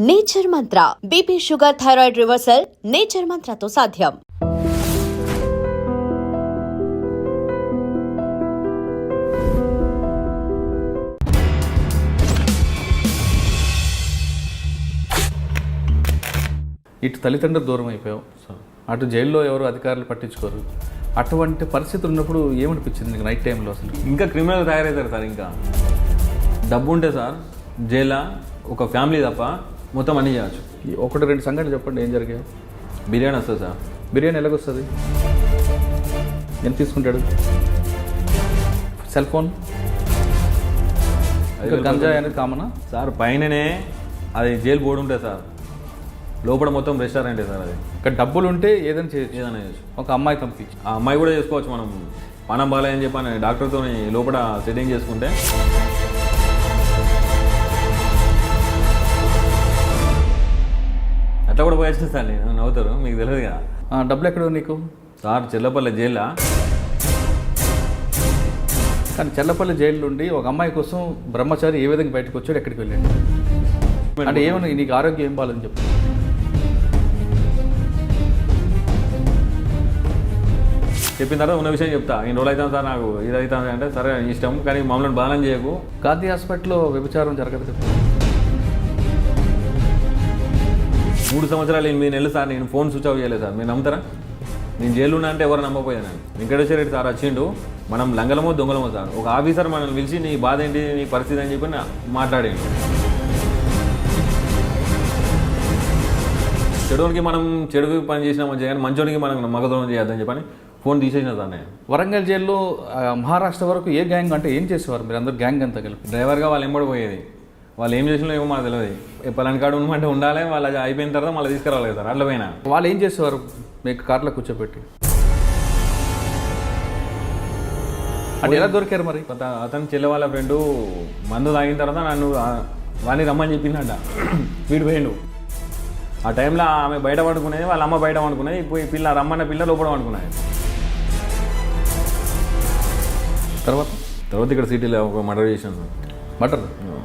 Nature Mantra BP sugar thyroid reversal nature మంత్రతో సాధ్యం. ఇటు తల్లిదండ్రులు దూరం అయిపోయావు, అటు జైల్లో ఎవరు అధికారులు పట్టించుకోరు. అటువంటి పరిస్థితులు ఉన్నప్పుడు ఏమనిపించింది నీకు నైట్ టైంలో? అసలు ఇంకా క్రిమినల్ తయారవుతారు సార్. ఇంకా డబ్బు ఉంటే సార్ జైల్లో ఒక ఫ్యామిలీ తప్ప మొత్తం అన్నీ చేయవచ్చు. ఒకటి రెండు సంఘటనలు చెప్పండి, ఏం జరిగాయి? బిర్యానీ వస్తుంది సార్. బిర్యానీ ఎలాగొస్తుంది? ఎంత తీసుకుంటాడు? సెల్ ఫోన్, గంజాయి అనేది కామనా సార్? పైననే అది జైలు బోర్డు ఉంటుంది సార్, లోపల మొత్తం రెస్టారెంటే సార్. అది ఇక్కడ డబ్బులు ఉంటే ఏదైనా చేయొచ్చు. ఏదైనా చేయొచ్చు. ఒక అమ్మాయి పంపించి ఆ అమ్మాయి కూడా చేసుకోవచ్చు. మనం పానం బాగాలేదని చెప్పని డాక్టర్తో లోపల సెట్టింగ్ చేసుకుంటే అట్లా కూడా పోయొచ్చు సార్. నేను నవ్వుతారు, మీకు తెలియదు కదా. డబ్బులు ఎక్కడ నీకు? సార్ చెల్లపల్లి జైల్లో. కానీ చెల్లపల్లి జైలు నుండి ఒక అమ్మాయి కోసం బ్రహ్మచారి ఏ విధంగా బయటకు వచ్చాడు, ఎక్కడికి వెళ్ళాడు? అంటే ఏమన్నా నీకు ఆరోగ్యం ఏం బాగాలని చెప్పు. చెప్పిన తర్వాత ఉన్న విషయం చెప్తా. ఇన్ని రోజులు అవుతాను సార్, నాకు ఇది అవుతుంది అంటే సరే ఇష్టం, కానీ మమ్మల్ని బాధం చేయకు. గాంధీ హాస్పిటల్లో వ్యభిచారం జరగదు కదా? 3 సంవత్సరాలు 8 నెలలు సార్ నేను ఫోన్ స్విచ్ ఆఫ్ చేయలేదు సార్. మీరు నమ్ముతారా? నేను జైలు ఉన్నా అంటే ఎవరు నమ్మకపోయాను. నేను వెంకటేశ్వర రెడ్డి సార్ వచ్చిండు, మనం లంగలమో దొంగలమో సార్. ఒక ఆఫీసర్ మనల్ని పిలిచి నీ బాధ ఏంటి, నీ పరిస్థితి అని చెప్పి మాట్లాడాడు. చెడునికి మనం చెడు పని చేసినా మంచిగా, కానీ మంచోనికి మనం మగదోనం చేయొద్దని చెప్పని ఫోన్ తీసేసిన సార్ నేను. వరంగల్ జైల్లో మహారాష్ట్ర వరకు ఏ గ్యాంగ్ అంటే ఏం చేసేవారు మీరు అందరు గ్యాంగ్ అంతా కలిపి? డ్రైవర్గా వాళ్ళు ఎంబడిపోయేది. వాళ్ళు ఏం చేసినా ఏమో మాకు తెలియదు. పలాని కాడు ఉండమంటే ఉండాలి, వాళ్ళు అయిపోయిన తర్వాత మళ్ళీ తీసుకురావాలి సార్. అట్లా పోయినా వాళ్ళు ఏం చేసేవారు? మీకు కార్లో కూర్చోబెట్టి అంటే ఎలా దొరికారు మరి? అతను చెల్లె వాళ్ళ ఫ్రెండు మందు తాగిన తర్వాత నన్ను వాడిని రమ్మని చెప్పిందంట. వీడు పోయిండు. ఆ టైంలో ఆమె బయట పడుకునేది, వాళ్ళ అమ్మ బయట పడుకునేది. పోయి పిల్ల రమ్మన్న పిల్ల లోపల పడుకునేది. తర్వాత ఇక్కడ సిటీలో ఒక మర్డర్ చేశాను సార్. మర్డర్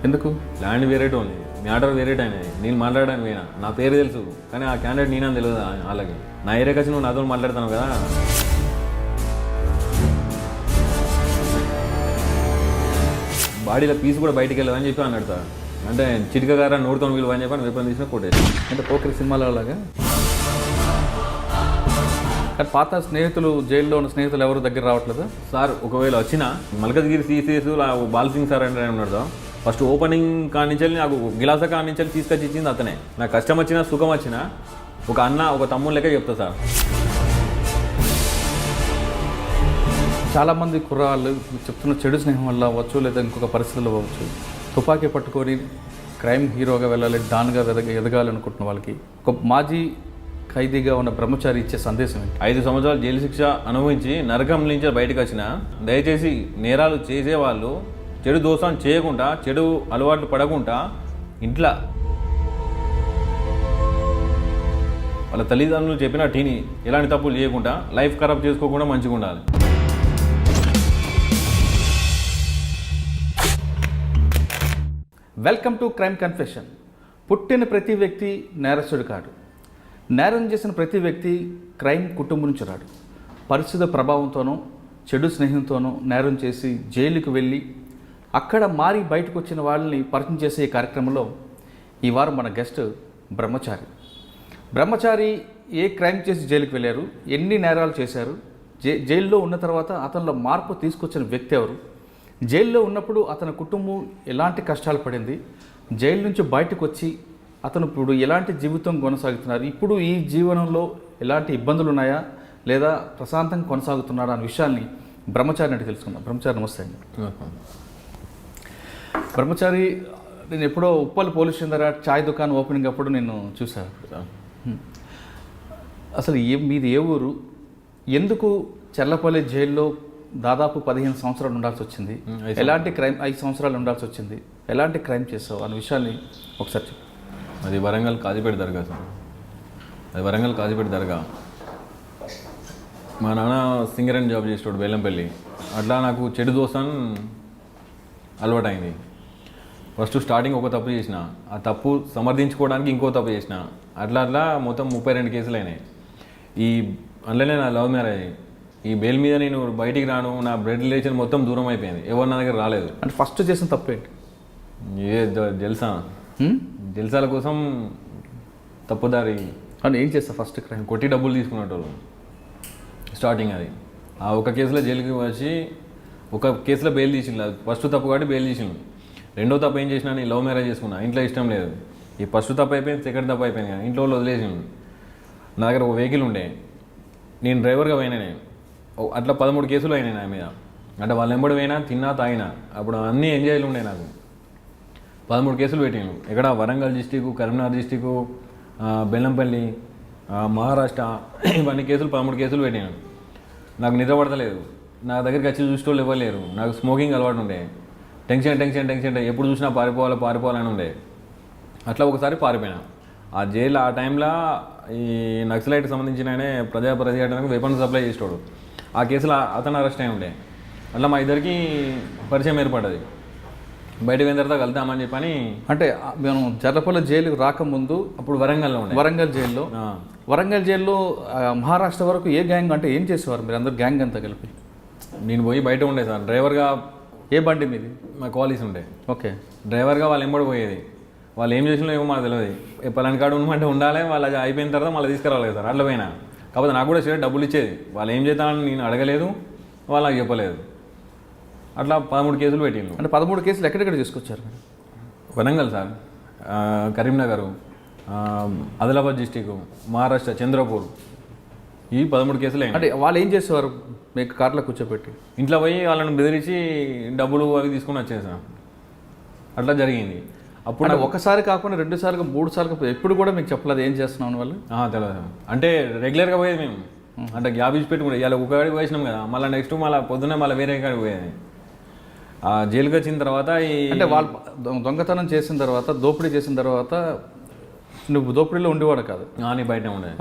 ఎందుకు? ల్యాండ్ వేరేట్ ఉంది, మ్యాటర్ వేరేట్ అయినది. నేను మాట్లాడాను పోయినా, నా పేరు తెలుసు, కానీ ఆ క్యాండిడేట్ నేనని తెలియదు వాళ్ళకి. నా ఏరియాకి వచ్చి నువ్వు నాతో మాట్లాడుతున్నావు కదా. బాడీలో పీస్ కూడా బయటికి వెళ్ళదని చెప్పి అన్నాడు సార్. అంటే చిటిక గారా నోటితో విలువ అని చెప్పి వెపన్ తీసిన కొట్టేసి. అంటే పోకరి సినిమాలో లాగా. కానీ పాత స్నేహితులు, జైల్లో ఉన్న స్నేహితులు ఎవరు దగ్గర రావట్లేదు సార్. ఒకవేళ వచ్చినా Malkajgiri CCS ball Singh sir అంటే ఉన్నాడు సార్. ఫస్ట్ ఓపెనింగ్ కానించాలి, నాకు గిలాస కానించాలి తీసుకొచ్చి ఇచ్చింది అతనే. నాకు కష్టం వచ్చినా సుఖం వచ్చినా ఒక అన్న ఒక తమ్ముడు లెక్క చెప్తా సార్. చాలామంది కుర్రాళ్ళు చెప్తున్న చెడు స్నేహం వల్ల అవ్వచ్చు, లేదా ఇంకొక పరిస్థితుల్లో అవ్వచ్చు, తుపాకీ పట్టుకొని క్రైమ్ హీరోగా వెళ్ళాలి, డాన్గా ఎదగాలి అనుకుంటున్న వాళ్ళకి ఒక మాజీ ఖైదీగా ఉన్న బ్రహ్మచారి ఇచ్చే సందేశం ఏంటి? 5 సంవత్సరాలు జైలు శిక్ష అనుభవించి నరకం నుంచి బయటకు వచ్చిన దయచేసి నేరాలు చేసేవాళ్ళు చెడు దోషం చేయకుండా, చెడు అలవాట్లు పడకుండా ఇంట్లో వాళ్ళ తల్లిదండ్రులు చెప్పిన టీని ఎలాంటి తప్పులు చేయకుండా, లైఫ్ ఖరాబ్ చేసుకోకుండా మంచిగా ఉండాలి. Welcome to crime confession. పుట్టిన ప్రతి వ్యక్తి నేరస్తుడు కాడు. నేరం చేసిన ప్రతి వ్యక్తి క్రైమ్ కుటుంబం నుంచి రాడు. పరిస్థితుల ప్రభావంతోనో, చెడు స్నేహంతోనో నేరం చేసి జైలుకు వెళ్ళి అక్కడ మారి బయటకు వచ్చిన వాళ్ళని పరిచయం చేసే ఈ కార్యక్రమంలో ఈ వారం మన గెస్ట్ బ్రహ్మచారి. బ్రహ్మచారి ఏ క్రైమ్ చేసి జైలుకి వెళ్ళారు, ఎన్ని నేరాలు చేశారు, జైల్లో ఉన్న తర్వాత అతనిలో మార్పు తీసుకొచ్చిన వ్యక్తి ఎవరు, జైల్లో ఉన్నప్పుడు అతని కుటుంబం ఎలాంటి కష్టాలు పడింది, జైలు నుంచి బయటకు వచ్చి అతను ఇప్పుడు ఎలాంటి జీవితం కొనసాగుతున్నారు, ఇప్పుడు ఈ జీవనంలో ఎలాంటి ఇబ్బందులు ఉన్నాయా లేదా ప్రశాంతంగా కొనసాగుతున్నాడా అనే విషయాన్ని బ్రహ్మచారి అంటే తెలుసుకుందాం. బ్రహ్మచారి నమస్తే అండి. బ్రహ్మచారి, నేను ఎప్పుడో ఉప్పల్ పోలీస్ స్టేషన్ దగ్గర చాయ్ దుకాణం ఓపెనింగ్ అప్పుడు నేను చూశాను. అసలు మీది ఏ ఊరు, ఎందుకు చెల్లపల్లి జైల్లో దాదాపు 15 సంవత్సరాలు ఉండాల్సి వచ్చింది, ఎలాంటి క్రైమ్ 5 సంవత్సరాలు ఉండాల్సి వచ్చింది, ఎలాంటి క్రైమ్ చేసావు అనే విషయాన్ని ఒకసారి చెప్పు. అది వరంగల్ కాజీపేట దర్గా సార్. అది వరంగల్ కాజీపేట దర్గా. మా నాన్న సింగరేణి జాబ్ చేసేవాడు బెల్లంపల్లి. అట్లా నాకు చెడు దోస్తాను అలవాటైంది. ఫస్ట్ స్టార్టింగ్ ఒక తప్పు చేసిన, ఆ తప్పు సమర్థించుకోవడానికి ఇంకో తప్పు చేసిన, అట్లా మొత్తం 32 కేసులు అయినాయి. ఈ అందులోనే నా లవ్ మ్యారేజ్, ఈ బెయిల్ మీద నేను బయటికి రాను, నా బ్లడ్ రిలేషన్ మొత్తం దూరం అయిపోయింది, ఎవరు నా దగ్గర రాలేదు. అంటే ఫస్ట్ చేసిన తప్పు ఏంటి? జల్సా జల్సాల కోసం తప్పుదారి అంటే ఏం చేస్తా ఫస్ట్ క్రైమ్? కొట్టి డబ్బులు తీసుకున్నట్టు స్టార్టింగ్ అది. ఆ ఒక కేసులో జైలుకి వచ్చి ఒక కేసులో బెయిల్ తీసిండు, ఫస్ట్ తప్పు కాబట్టి బెయిల్ తీసిండు. రెండో తప్పు ఏం చేసినా, నేను లవ్ మ్యారేజ్ చేసుకున్నా, ఇంట్లో ఇష్టం లేదు. ఈ ఫస్ట్ తప్పు అయిపోయింది, సెకండ్ తప్పు అయిపోయింది కానీ ఇంట్లో వాళ్ళు వదిలేసిండు. నా దగ్గర ఒక వెహికల్ ఉండే, నేను డ్రైవర్గా పోయినా, నేను అట్లా 13 కేసులు అయినాయి నా మీద. అంటే వాళ్ళ ఎంబడి పోయినా, తిన్నా, తాగినా, అప్పుడు అన్నీ ఎంజాయ్లు ఉండే నాకు. 13 కేసులు పెట్టాను. ఇక్కడ వరంగల్ డిస్టిక్, కరీంనగర్ డిస్టిక్, బెల్లంపల్లి, మహారాష్ట్ర, ఇవన్నీ కేసులు 13 కేసులు పెట్టాను. నాకు నిద్ర పడతలేదు, నా దగ్గరికి వచ్చి చూసేటోళ్ళు ఇవ్వలేరు. నాకు స్మోకింగ్ అలవాటు ఉండే, టెన్షన్ ఎప్పుడు చూసినా పారిపోవాలని ఉండే. అట్లా ఒకసారి పారిపోయినా. ఆ జైలు ఆ టైంలో ఈ నక్సలైట్కి సంబంధించిన ఆయనే ప్రజాపరిచయానికి వెపన్స్ సప్లై చేసేవాడు. ఆ కేసులో అతను అరెస్ట్ అయి ఉండే. అట్లా మా ఇద్దరికి పరిచయం ఏర్పడ్డది. బయటకు పోయిన తర్వాత కలుద్దామని చెప్పని. అంటే మేము జర్లపల్లి జైలుకి రాకముందు అప్పుడు వరంగల్లో ఉండే. వరంగల్ జైల్లో మహారాష్ట్ర వరకు ఏ గ్యాంగ్, అంటే ఏం చేసేవారు మీరు అందరు గ్యాంగ్ అంతా కలిపి? నేను పోయి బయట ఉండే సార్ డ్రైవర్గా. ఏ బండి మీది? మా క్వాలిటీస్ ఉండే. ఓకే. డ్రైవర్గా వాళ్ళు ఎంబడి పోయేది. వాళ్ళు ఏం చేసినా ఏమో మాకు తెలియదు. పలాని కాడు ఉండమంటే ఉండాలి, వాళ్ళు అయిపోయిన తర్వాత మళ్ళీ తీసుకురావాలి సార్. అట్లా పోయినా. కాకపోతే నాకు కూడా సరే డబ్బులు ఇచ్చేది. వాళ్ళు ఏం చేస్తానని నేను అడగలేదు, వాళ్ళు నాకు చెప్పలేదు. అట్లా 13 కేసులు పెట్టిండు. అంటే 13 కేసులు ఎక్కడెక్కడ తీసుకొచ్చారు? వరంగల్ సార్, కరీంనగర్, ఆదిలాబాద్ డిస్టిక్, మహారాష్ట్ర, చంద్రపూర్, ఈ 13 కేసులు అయినా. అంటే వాళ్ళు ఏం చేసేవారు? మీకు కార్లో కూర్చోబెట్టి ఇంట్లో పోయి వాళ్ళని బెదిరించి డబ్బులు అవి తీసుకొని వచ్చేసాం. అట్లా జరిగింది. అప్పుడు ఒకసారి కాకుండా 2 సార్లు 3 సార్లు ఎప్పుడు కూడా మీకు చెప్పలేదు ఏం చేస్తున్నాం వాళ్ళు? తెలియదు. అంటే రెగ్యులర్గా పోయేది మేము. అంటే గ్యాప్ ఇచ్చి పెట్టుకుంటే ఇలా ఒక కాడికి పోయినాం కదా, మళ్ళీ నెక్స్ట్ మళ్ళీ పొద్దున్నే మళ్ళీ వేరే కాడికి పోయేది. జైలుకి వచ్చిన తర్వాత అంటే వాళ్ళు దొంగతనం చేసిన తర్వాత, దోపిడీ చేసిన తర్వాత నువ్వు దోపిడీలో ఉండేవాడు కాదు? నీ బయటనే ఉండేది.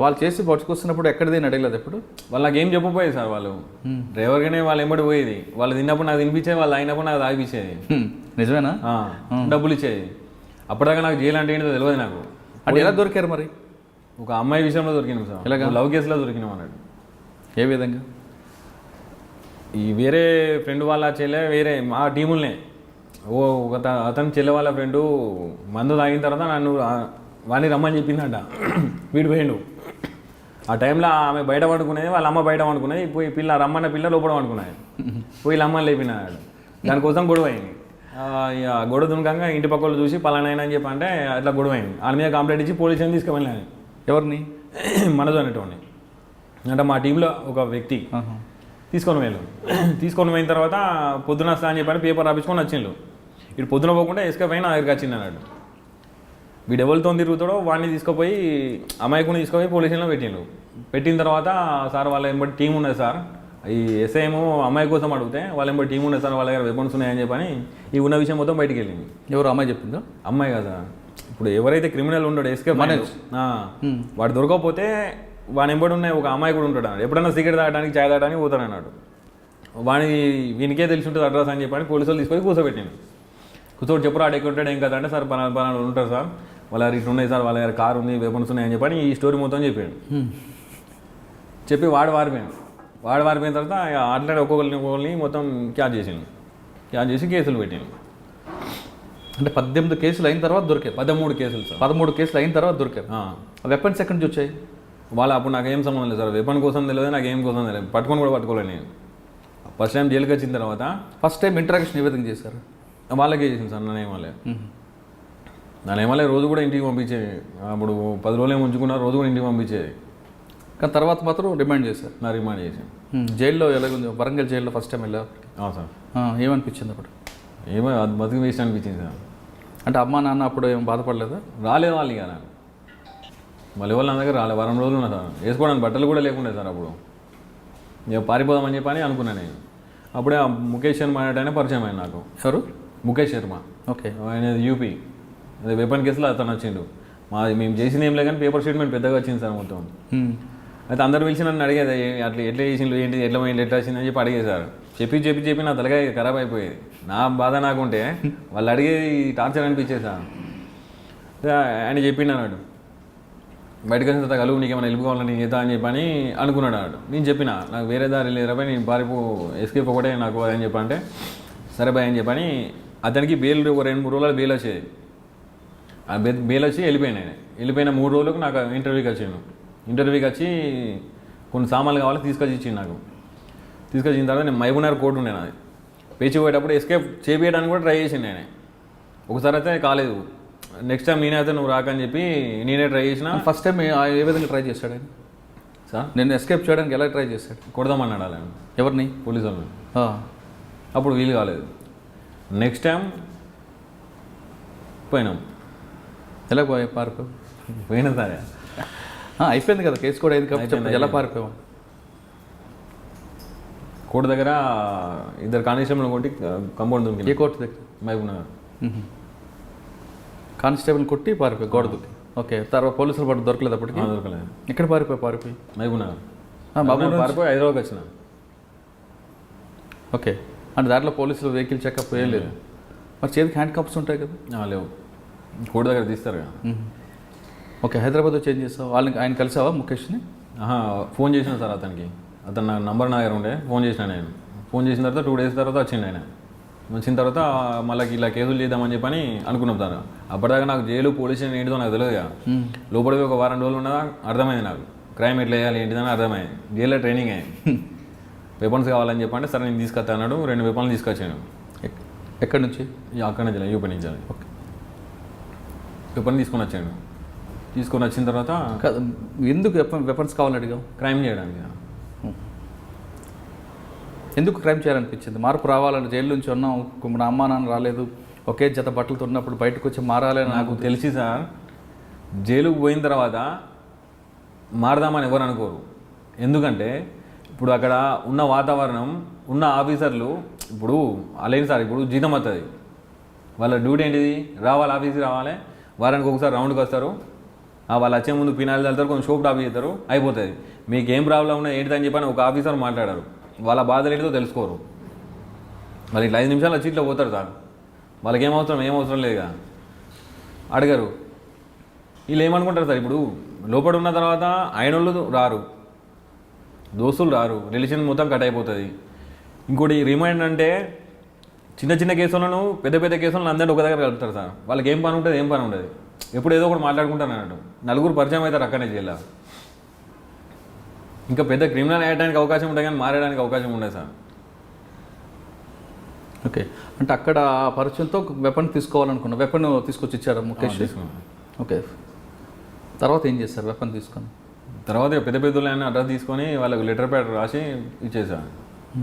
వాళ్ళు చేసి పట్టుకొస్తున్నప్పుడు ఎక్కడిదేని అడగలేదు ఎప్పుడు? వాళ్ళకి ఏం చెప్పపోయేది సార్. వాళ్ళు డ్రైవర్గానే వాళ్ళు ఎంబడి పోయేది. వాళ్ళు తిన్నప్పుడు నాకు తినిపించేది, వాళ్ళు అయినప్పుడు నాకు తాగిపించేది. నిజమేనా? డబ్బులు ఇచ్చేది. అప్పటిదాకా నాకు జైలు అంటే ఏంటో తెలియదు నాకు. అంటే ఎలా దొరికారు మరి? ఒక అమ్మాయి విషయంలో దొరికినాం సార్. ఇలాగా లవ్ కేసులో దొరికినాం అన్నాడు. ఏ విధంగా? ఈ వేరే ఫ్రెండ్ వాళ్ళ చెల్లె, వేరే మా టీములనే అతని చెల్లె వాళ్ళ ఫ్రెండు మందు తాగిన తర్వాత నన్ను వాడిని రమ్మని చెప్పిందంట. వీడు పోయిండు. ఆ టైంలో ఆమె బయట పడుకునేది, వాళ్ళ అమ్మ బయట పడుకునేది. పోయి పిల్ల రమ్మన్న పిల్ల లోపల పడుకున్నాయి. పోయి వీళ్ళ అమ్మని లేపినాడు. దానికోసం గొడవ అయింది. గొడవ దునకంగా ఇంటి పక్కలు చూసి పలానైనా అని చెప్పి అంటే అట్లా గొడవ అయింది. ఆయన మీద కంప్లైంట్ ఇచ్చి పోలీసుని తీసుకువెళ్ళాను. ఎవరిని? మనతో అనేటోని. అంటే మా టీంలో ఒక వ్యక్తి తీసుకొని పోయిన తర్వాత పొద్దున వస్తా అని చెప్పని పేపర్ రాపించుకొని వచ్చిండు. ఇటు పొద్దున పోకుండా ఎస్కేప్ అయినా నా దగ్గరికి వచ్చింది అన్నాడు. వీడు ఎవరితో తిరుగుతాడో వాడిని తీసుకుపోయి అమాయకుని తీసుకుపోయి పోలీసులో పెట్టిన తర్వాత సార్ వాళ్ళ ఎంబడి టీం ఉన్నది సార్, ఈ ఎస్ఐ ఏమో అమ్మాయి కోసం అడిగితే వాళ్ళ ఎంబడి టీం ఉన్నది సార్, వాళ్ళ దగ్గర వెపన్స్ ఉన్నాయని చెప్పని ఈ ఉన్న విషయం మొత్తం బయటికి వెళ్ళింది. ఎవరు అమ్మాయి చెప్పిందో? అమ్మాయి కదా. ఇప్పుడు ఎవరైతే క్రిమినల్ ఉన్నాడో ఎస్కేప్ వాడు దొరకకపోతే వాని ఎంబడి ఉన్న ఒక అమ్మాయి కూడా ఉంటాడు అన్నాడు. ఎప్పుడన్నా సిగరెట్ తాగడానికి, చాయ్ తాగడానికి పోతాను అన్నాడు. వీనికే తెలిసి ఉంటుంది అడ్రస్ అని చెప్పని పోలీసు వాళ్ళు తీసుకొని కూర్చోబెట్టిండు. కూర్చోటి చెప్పు రాడు ఎక్కడ ఉంటాడు ఏం కదా అంటే, సార్ పలానా ఉంటారు సార్, వాళ్ళ ఇట్లా ఉన్నాయి సార్, వాళ్ళ దగ్గర కారు ఉంది, వెపన్స్ ఉన్నాయి అని చెప్పని ఈ స్టోరీ మొత్తం చెప్పాడు. చెప్పి వాడు వారిపోయిన తర్వాత అట్లాంటి ఒక్కొక్కరిని మొత్తం క్యాచ్ చేసి కేసులు పెట్టాను. అంటే 18 కేసులు అయిన తర్వాత దొరికారు? 13 కేసులు సార్. 13 కేసులు అయిన తర్వాత దొరికారు. వెపన్స్ ఎక్కడి నుంచి వచ్చాయి? వాళ్ళు అప్పుడు నాకేం సంబంధం లేదు సార్. వెపన్ కోసం తెలియదు, నాకేం కోసం తెలియదు. పట్టుకొని కూడా పట్టుకోలేదు నేను. ఫస్ట్ టైం జైలుకి వచ్చిన తర్వాత ఫస్ట్ టైం ఇంటరాక్షన్ ఏ విధంగా చేశారు? వాళ్ళకే చేసింది సార్. నన్నేమలే రోజు కూడా ఇంటికి పంపించేది. అప్పుడు 10 రోజులు ఏమి ఉంచుకున్నారు, రోజు కూడా ఇంటికి పంపించేది. కానీ తర్వాత మాత్రం రిమాండ్ చేశారు? నా రిమాండ్ చేసి జైల్లో ఎలాగుంది? వరంగల్ జైల్లో ఫస్ట్ టైం వెళ్ళారు సార్. ఏమనిపించింది అప్పుడు? ఏమో అది బతికి వేస్ట్ అనిపించింది సార్. అంటే అమ్మా నాన్న అప్పుడు ఏం బాధపడలేదా? రాలేదు వాళ్ళు. ఇక మళ్ళీ వాళ్ళు నా దగ్గర రాలేదు. 1 రోజులు ఉన్నా సార్. వేసుకోవడానికి బట్టలు కూడా లేకుండే సార్. అప్పుడు ఇక పారిపోదామని చెప్పని అనుకున్నాను నేను. అప్పుడే ఆ ముఖేష్ శర్మ అనేటైనా పరిచయం అయింది నాకు. ఎవరు? ముఖేష్ శర్మ. ఓకే. ఆయన యూపీ, అదే వెపన్ కేసులో అతను వచ్చిండు. మేము చేసింది ఏం లేదు కానీ పేపర్ స్టేట్మెంట్ పెద్దగా వచ్చింది సార్ మొత్తం. అయితే అందరు పిలిచి నన్ను అడిగేది, అట్లా ఎట్లా చేసిండు, ఏంటి, ఎట్లా పోయింది, ఎట్లా వచ్చిందని చెప్పి అడిగేశారు. చెప్పి నా తలకాయ ఖరాబ్ అయిపోయేది. నా బాధ నాకుంటే వాళ్ళు అడిగే టార్చర్ అనిపించేది సార్. ఆయన చెప్పిండు అన్నాడు, బయటకు వచ్చిన తర్వాత కలుగు నీకేమైనా హెల్ప్ కావాలని నేను చేద్దా అని చెప్పని అనుకున్నాడు అన్నాడు. నేను చెప్పిన నాకు వేరే దారి లేదురా నేను ఎస్కేప్ ఒకటే నాకు అని చెప్పంటే సరే బాయ్ అని చెప్పని అతనికి బెయిల్ 2-3 రోజులు బెయిల్ వచ్చేది. ఆ బెయిల్ వచ్చి వెళ్ళిపోయిన 3 రోజులకు నాకు ఇంటర్వ్యూకి వచ్చి కొన్ని సామాన్లు కావాలి తీసుకొచ్చి ఇచ్చింది నాకు. తీసుకొచ్చిన తర్వాత నేను మహబూబ్నగర్ కోర్టు ఉండే నాది. పేచి పోయేటప్పుడు ఎస్కేప్ చేపించడానికి కూడా ట్రై చేసింది నేనే. ఒకసారి అయితే కాలేదు. నెక్స్ట్ టైం నేనే అయితే నువ్వు రాకని చెప్పి నేనే ట్రై చేసిన. ఫస్ట్ టైం ఏ విధంగా ట్రై చేశాడు ఆయన సార్? నేను ఎస్కేప్ చేయడానికి ఎలా ట్రై చేశాడు? కొడదామన్నాడు అలా. ఎవరిని? పోలీసు వాళ్ళని. అప్పుడు వీలు కాలేదు. నెక్స్ట్ టైం పోయినాం. ఎలా పారిపోయావు? పోయినా సరే అయిపోయింది కదా, కేసు కూడా అయింది కాబట్టి ఎలా పారిపోయావు? కోర్టు దగ్గర 2 కానిస్టేబుల్ కొట్టి కంపౌండ్ దుంకి. ఏ కోర్టు దగ్గర? మహబూబ్నగర్. కానిస్టేబుల్ కొట్టి పారిపోయి గోడ దుక్కి. ఓకే, తర్వాత పోలీసులు పట్టు దొరకలేదు అప్పటికి? దొరకలేదు. ఎక్కడ పారిపోయి? మహబూబ్నగర్ పారిపోయి హైదరాబాద్ వచ్చిన. ఓకే, అంటే దాంట్లో పోలీసులు వెహికల్ చెకప్ వేయలేదు. మరి చేతికి హ్యాండ్ కప్స్ ఉంటాయి కదా? లేవు, కోర్టు దగ్గర తీస్తారు కదా. ఓకే, హైదరాబాద్లో చేంజ్ చేస్తావు. ఆయన కలిసావా ముఖేష్ని? ఫోన్ చేసిన సార్ అతనికి. అతను నా నంబర్ నా దగ్గర ఉండే. ఫోన్ చేసిన నేను. ఫోన్ చేసిన తర్వాత 2 days తర్వాత వచ్చిండు ఆయన. వచ్చిన తర్వాత మళ్ళీ ఇలా కేసులు చేద్దామని చెప్పని అనుకున్నాం సార్. అప్పటిదాకా నాకు జైలు పోలీస్ స్టేషన్ ఏంటిదో నాకు తెలియదు కదా. లోపలికి ఒక వారం రోజులు ఉన్నదా అర్థమైంది నాకు. క్రైమ్ ఎట్లా వేయాలి ఏంటిదని అర్థమైంది. జైల్లో ట్రైనింగ్ అయ్యింది. వెపన్స్ కావాలని చెప్పంటే సరే నేను తీసుకొస్తా అన్నాడు. 2 వెపన్లు తీసుకొచ్చాను. ఎక్కడి నుంచి? అక్కడి నుంచి యూపీ నుంచి. ఓకే, వెపన్ తీసుకొని వచ్చాను. తీసుకొని వచ్చిన తర్వాత ఎందుకు వెపన్స్ కావాలని అడిగావు? క్రైమ్ చేయడానికి. ఎందుకు క్రైమ్ చేయాలనిపించింది? మార్పు రావాలని జైలు నుంచి ఉన్నాం, నా అమ్మా నాన్న రాలేదు, ఒకే జత బట్టలతో ఉన్నప్పుడు బయటకు వచ్చి మారాలని నాకు తెలిసి సార్. జైలుకు పోయిన తర్వాత మారదామని ఎవరు అనుకోరు. ఎందుకంటే ఇప్పుడు అక్కడ ఉన్న వాతావరణం, ఉన్న ఆఫీసర్లు ఇప్పుడు అలాగే సార్. ఇప్పుడు జీతం వస్తుంది, వాళ్ళ డ్యూటీ ఏంటిది? రావాలి, ఆఫీస్కి రావాలి, వారానికి ఒకసారి రౌండ్కి వస్తారు. వాళ్ళు వచ్చే ముందు పినాయిలు చల్లుతారు, కొంచెం షోప్ టాప్ చేస్తారు, అయిపోతుంది. మీకు ఏం ప్రాబ్లం ఉన్నా ఏంటిదని చెప్పని ఒక ఆఫీసర్ మాట్లాడారు. వాళ్ళ బాధలు ఏంటిదో తెలుసుకోరు. మరి ఇట్లా 5 నిమిషాలు వచ్చి ఇట్లా పోతారు సార్. వాళ్ళకి ఏం అవసరం లేదుగా, అడగరు. వీళ్ళు ఏమనుకుంటారు సార్, ఇప్పుడు లోపల ఉన్న తర్వాత ఆయనోళ్ళు రారు, దోస్తులు రారు, రిలేషన్ మొత్తం కట్ అయిపోతుంది. ఇంకోటి రిమైండ్ అంటే చిన్న కేసులను పెద్ద కేసులను అందరినీ ఒక దగ్గర కలుపుతారు సార్. వాళ్ళకి ఏం పని ఉంటుంది? ఎప్పుడు ఏదో ఒకటి మాట్లాడుకుంటారు అన్నట్టు. 4 పరిచయం అవుతారు అక్కడనే జైల్లో. ఇంకా పెద్ద క్రిమినల్ అయ్యడానికి అవకాశం ఉంటుంది కానీ మారడానికి అవకాశం ఉండదు సార్. ఓకే, అంటే అక్కడ పరిచయంతో వెపన్ తీసుకోవాలనుకున్నా. వెపన్ తీసుకొచ్చి ఇచ్చారు ముఖేష్? ఓకే, తర్వాత ఏం చేస్తారు? వెపన్ తీసుకొని తర్వాత పెద్దోళ్ళు అడ్రస్ తీసుకొని వాళ్ళకి లెటర్ ప్యాడ్ రాసి ఇచ్చేసాను.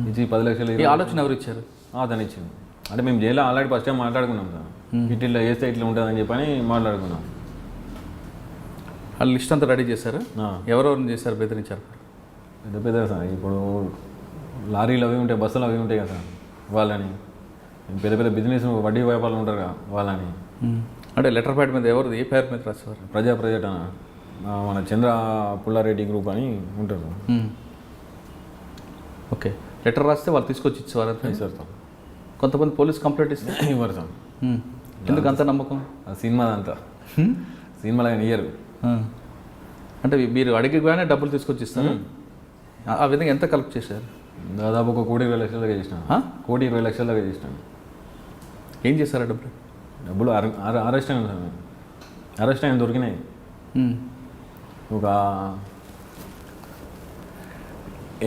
ఇచ్చి 10 లక్షలు. ఈ ఆలోచన ఎవరు ఇచ్చారు? అతను ఇచ్చింది. అంటే మేము జైల్లో ఆల్రెడీ ఫస్ట్ టైం మాట్లాడుకున్నాం సార్. ఇట్లా చేస్తే ఇట్లా ఉంటుందని చెప్పని మాట్లాడుకున్నాం. వాళ్ళు లిస్ట్ అంతా రెడీ చేశారు. ఎవరెవరిని చేశారు, బెదిరించారు? పెద్ద సార్. ఇప్పుడు లారీలు అవి ఉంటాయి, బస్సులు అవి ఉంటాయి కదా సార్, వాళ్ళని. పెద్ద బిజినెస్ వడ్డీ వ్యాపారాలు ఉంటారు కదా వాళ్ళని. అంటే లెటర్ ప్యాడ్ మీద ఎవరు, ఏ పేరు మీద రాసేవారు? ప్రజా మన చంద్ర పుల్లారెడ్డి గ్రూప్ అని ఉంటారు. ఓకే, లెటర్ రాస్తే వాళ్ళు తీసుకొచ్చి ఇచ్చేవారు సార్. కొంతమంది పోలీస్ కంప్లైంట్ ఇస్తే ఇవ్వరు సార్. ఎందుకు అంత నమ్మకం? సినిమాదంతా సినిమాలో ఇయ్యరు. అంటే మీరు అడిగిగానే డబ్బులు తీసుకొచ్చి ఇస్తారు. ఆ విధంగా ఎంత కలెక్ట్ చేశారు? దాదాపు 1,20,00,000 దాకా చేసినాను. 1,20,00,000 దాకా చేసినాను. ఏం చేశారు డబ్బులు? అరెస్ట్ అయింది సార్. అరెస్ట్ అయిన దొరికినాయి. ఒక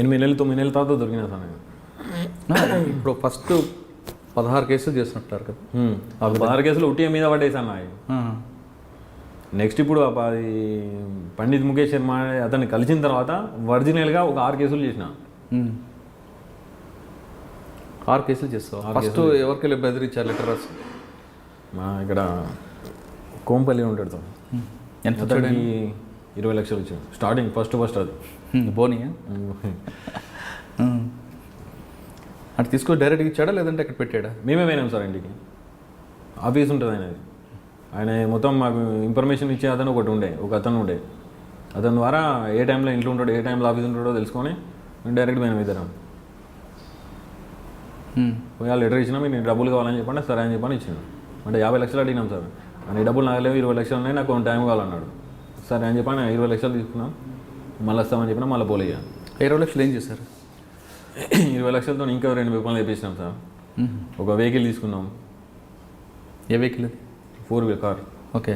8 నెలలు 9 నెలల తర్వాత దొరికినా సార్ నేను. ఇప్పుడు ఫస్ట్ 16 కేసులు చేస్తున్నట్టారు కదా? 16 కేసులు ఉట్టి మీద పడేసాను. నెక్స్ట్ ఇప్పుడు అది పండిత్ ముఖేష్ శర్మ అతన్ని కలిసిన తర్వాత ఒరిజినల్గా ఒక 6 కేసులు చేసిన. 6 కేసులు చేస్తావు? ఫస్ట్ ఎవరికెళ్ళి బెదిరించారు లెటర్ రాసి? మా ఇక్కడ కోంపల్లి ఉంటాడు సార్. ఎంత? 20 లక్షలు వచ్చాడు స్టార్టింగ్. ఫస్ట్ అది బోనియా? అంటే తీసుకొని డైరెక్ట్గా ఇచ్చాడా లేదంటే అక్కడ పెట్టాడా? మేమే పోయినాం సార్ ఇంటికి. ఆఫీస్ ఉంటుంది ఆయన మొత్తం మాకు ఇన్ఫర్మేషన్ ఇచ్చే అతను ఒక అతను ఉండే. అతని ద్వారా ఏ టైంలో ఇంట్లో ఉంటాడో, ఏ టైంలో ఆఫీస్ ఉంటాడో తెలుసుకొని డైరెక్ట్ మేము ఇద్దరం. పోయి వాళ్ళు లెటర్ ఇచ్చినా మీరు నీకు డబ్బులు కావాలని చెప్పండి సరే అని చెప్పని ఇచ్చాను. అంటే 50 లక్షలు అడిగినాం సార్, నీ డబ్బులు నాకు లేవు 20 లక్షలు ఉన్నాయి, నాకు కొంచెం టైం కావాలన్నాడు. సరే అని చెప్పని 20 లక్షలు తీసుకున్నాం, మళ్ళీ వస్తామని చెప్పినా మళ్ళీ పోలేగా. 20 లక్షలు ఏం చేశారు? 20 లక్షలతో ఇంకా 2 పేపర్లు తెప్పించినాం సార్. ఒక వెహికల్ తీసుకున్నాం. ఏ వెహికల్ అది? 4-wheel car. ఓకే.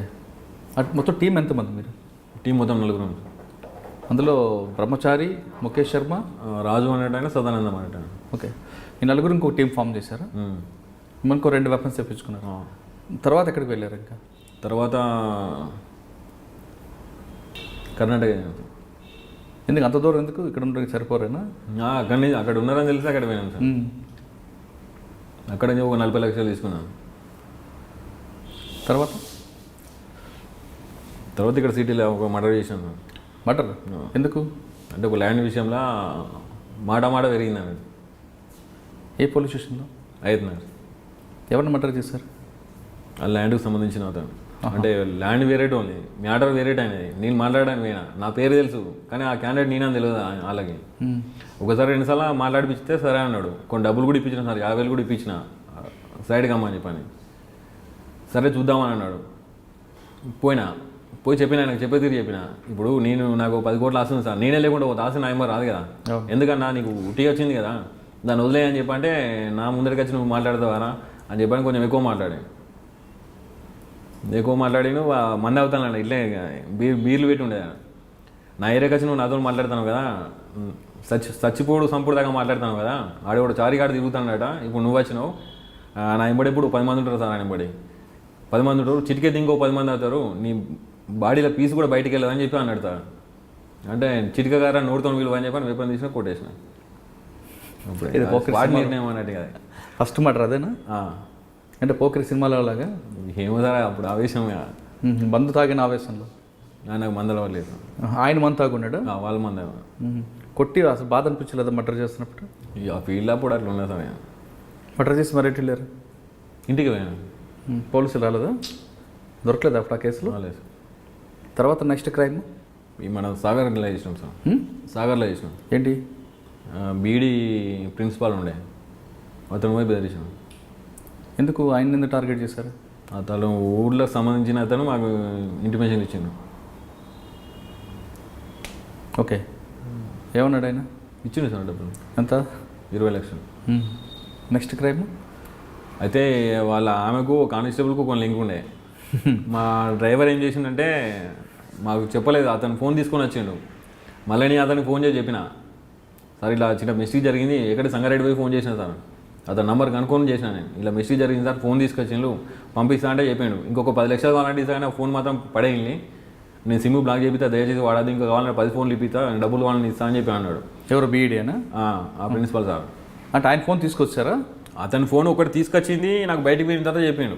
అటు మొత్తం టీం ఎంతమంది మీరు? టీం మొత్తం 4 అందులో బ్రహ్మచారి, ముఖేష్ శర్మ, రాజు అనేటైనా సదానందం అనేట. ఓకే. ఈ నలుగురు ఇంకో టీం ఫామ్ చేశారా? మనకు 2 వెపన్స్ తెప్పించుకున్నారు. తర్వాత ఎక్కడికి వెళ్ళారు? ఇంకా తర్వాత కర్ణాటక. ఎందుకు అంత దూరం? ఎందుకు ఇక్కడ ఉండడానికి సరిపోరేనా? అక్కడ ఉన్నారని తెలిసి అక్కడ పోయినాం సార్. అక్కడ ఒక 40 లక్షలు తీసుకున్నాను. తర్వాత ఇక్కడ సిటీలో ఒక మర్డర్ చేశాను. మర్డర్ ఎందుకు? అంటే ఒక ల్యాండ్ విషయంలో మాట పెరిగింది అన్నట్టు. ఏ పోలీస్ స్టేషన్లో? అవుతున్నారు. ఎవరిని మర్డర్ చేశారు? ఆ ల్యాండ్కి సంబంధించిన అతను. అంటే ల్యాండ్ వేరేట్ ఉంది, మ్యాటర్ వేరేట్ అయినది. నేను మాట్లాడడానికి పోయినా, నా పేరు తెలుసు కానీ ఆ క్యాండిడేట్ నేనని తెలియదు వాళ్ళకి. ఒకసారి 2 సార్లు మాట్లాడిపిస్తే సరే అన్నాడు. కొన్ని డబ్బులు కూడా ఇప్పించిన సార్, 50,000 కూడా ఇప్పించిన సైడ్ కమ్మని చెప్పని. సరే చూద్దామని అన్నాడు. పోయి చెప్పిన, నాకు చెప్పేది చెప్పిన. ఇప్పుడు నాకు 10 కోట్ల ఆశ ఉంది సార్, నేనే లేకుండా ఒక ఆశ నా ఎంబర్ రాదు కదా. ఎందుకన్నా నీకు ఉట్టి వచ్చింది కదా, దాన్ని వదిలేయని చెప్పంటే నా ముందరికి వచ్చి నువ్వు మాట్లాడతావారా అని చెప్పని కొంచెం ఎక్కువ మాట్లాడి నువ్వు మంది అవుతాను ఇట్లే బీర్లు పెట్టి ఉండేది. నా ఏరియాకి వచ్చి నువ్వు నాతో మాట్లాడుతున్నావు కదా, చచ్చిపోడు సంపుడు దాకా మాట్లాడుతున్నావు కదా, ఆడేవాడు చారిగాడు తిరుగుతాడట. ఇప్పుడు నువ్వు వచ్చినావు, నా ఎంబడి ఇప్పుడు 10 మంది ఉంటారు సార్. ఆయన ఎంబడి 10 మంది ఉంటారు, చిటికెత్తి ఇంకో 10 మంది అవుతారు, నీ బాడీలో పీస్ కూడా బయటికి వెళ్ళదని చెప్పి అన్నాడు సార్. అంటే చిటికగారా నోడుతో విలువ అని చెప్పని వేపని తీసుకుని కొట్టేసిన. నిర్ణయం అన్నట్టు కదా. ఫస్ట్ మర్డర్ అదేనా? అంటే పోకరి సినిమాలో లాగా ఏమో సార్, అప్పుడు ఆవేశంగా మందు తాగిన ఆవేశంలో నాకు మందల లేదు. ఆయన మందు తాగున్నాడు, వాళ్ళ మంద కొట్టి అసలు బాధ అనిపించలేదు మర్డర్ చేస్తున్నప్పుడు? ఆ ఫీల్డ్ అప్పుడు అట్లా ఉన్నది సార్. మర్డర్ చేసి మరి వెళ్ళారు ఇంటికి పోయాను. పోలీసులు రాలేదా? దొరకలేదు అప్పుడు ఆ కేసులో? లేదు. తర్వాత నెక్స్ట్ క్రైమ్ మనం సాగర్లో చేసినాం సార్. సాగర్లో చేసినాం. ఏంటి? బీడీ ప్రిన్సిపాల్ ఉండే, అతను పోయి బెదిరించాను. ఎందుకు ఆయన ఎందుకు టార్గెట్ చేశారు? అతను ఊళ్ళకి సంబంధించిన అతను మాకు ఇంటిమేషన్ ఇచ్చిండు. ఓకే. ఏమన్నాడు ఆయన? ఇచ్చిండు సార్ డబ్బులు. ఎంత? 20 లక్షలు. నెక్స్ట్ క్రైమ్ అయితే వాళ్ళ ఆమెకు కానిస్టేబుల్కు ఒక లింక్ ఉండే. మా డ్రైవర్ ఏం చేసిండంటే మాకు చెప్పలేదు, అతను ఫోన్ తీసుకొని వచ్చిండు. మళ్ళీ నేను అతనికి ఫోన్ చేసి చెప్పిన, సార్ ఇలా చిన్న మిస్టేక్ జరిగింది, ఎక్కడ సంగారెడ్డి పోయి ఫోన్ చేసిన సార్, అతను నెంబర్ కనుక్కొని చేసిన నేను, ఇలా మిస్టేక్ జరిగింది సార్, ఫోన్ తీసుకొచ్చిండు పంపిస్తా అంటే చెప్పాడు. ఇంకొక 10 లక్షలు కావాలంటే ఇస్తాను, ఫోన్ మాత్రం పడేయండి, నేను సిమ్ బ్లాక్ చేపిస్తా, దయచేసి వాడదు, ఇంకా కావాలంటే 10 ఫోన్లు ఇప్పిస్తా, డబ్బులు వాళ్ళని ఇస్తా అని చెప్పి అన్నాడు. ఎవరు? బీఈడీనా? ఆ ప్రిన్సిపల్ సార్. అంటే ఆయన ఫోన్ తీసుకొచ్చారా? అతని ఫోన్ ఒకటి తీసుకొచ్చింది, నాకు బయటికి పోయిన తర్వాత చెప్పిండు.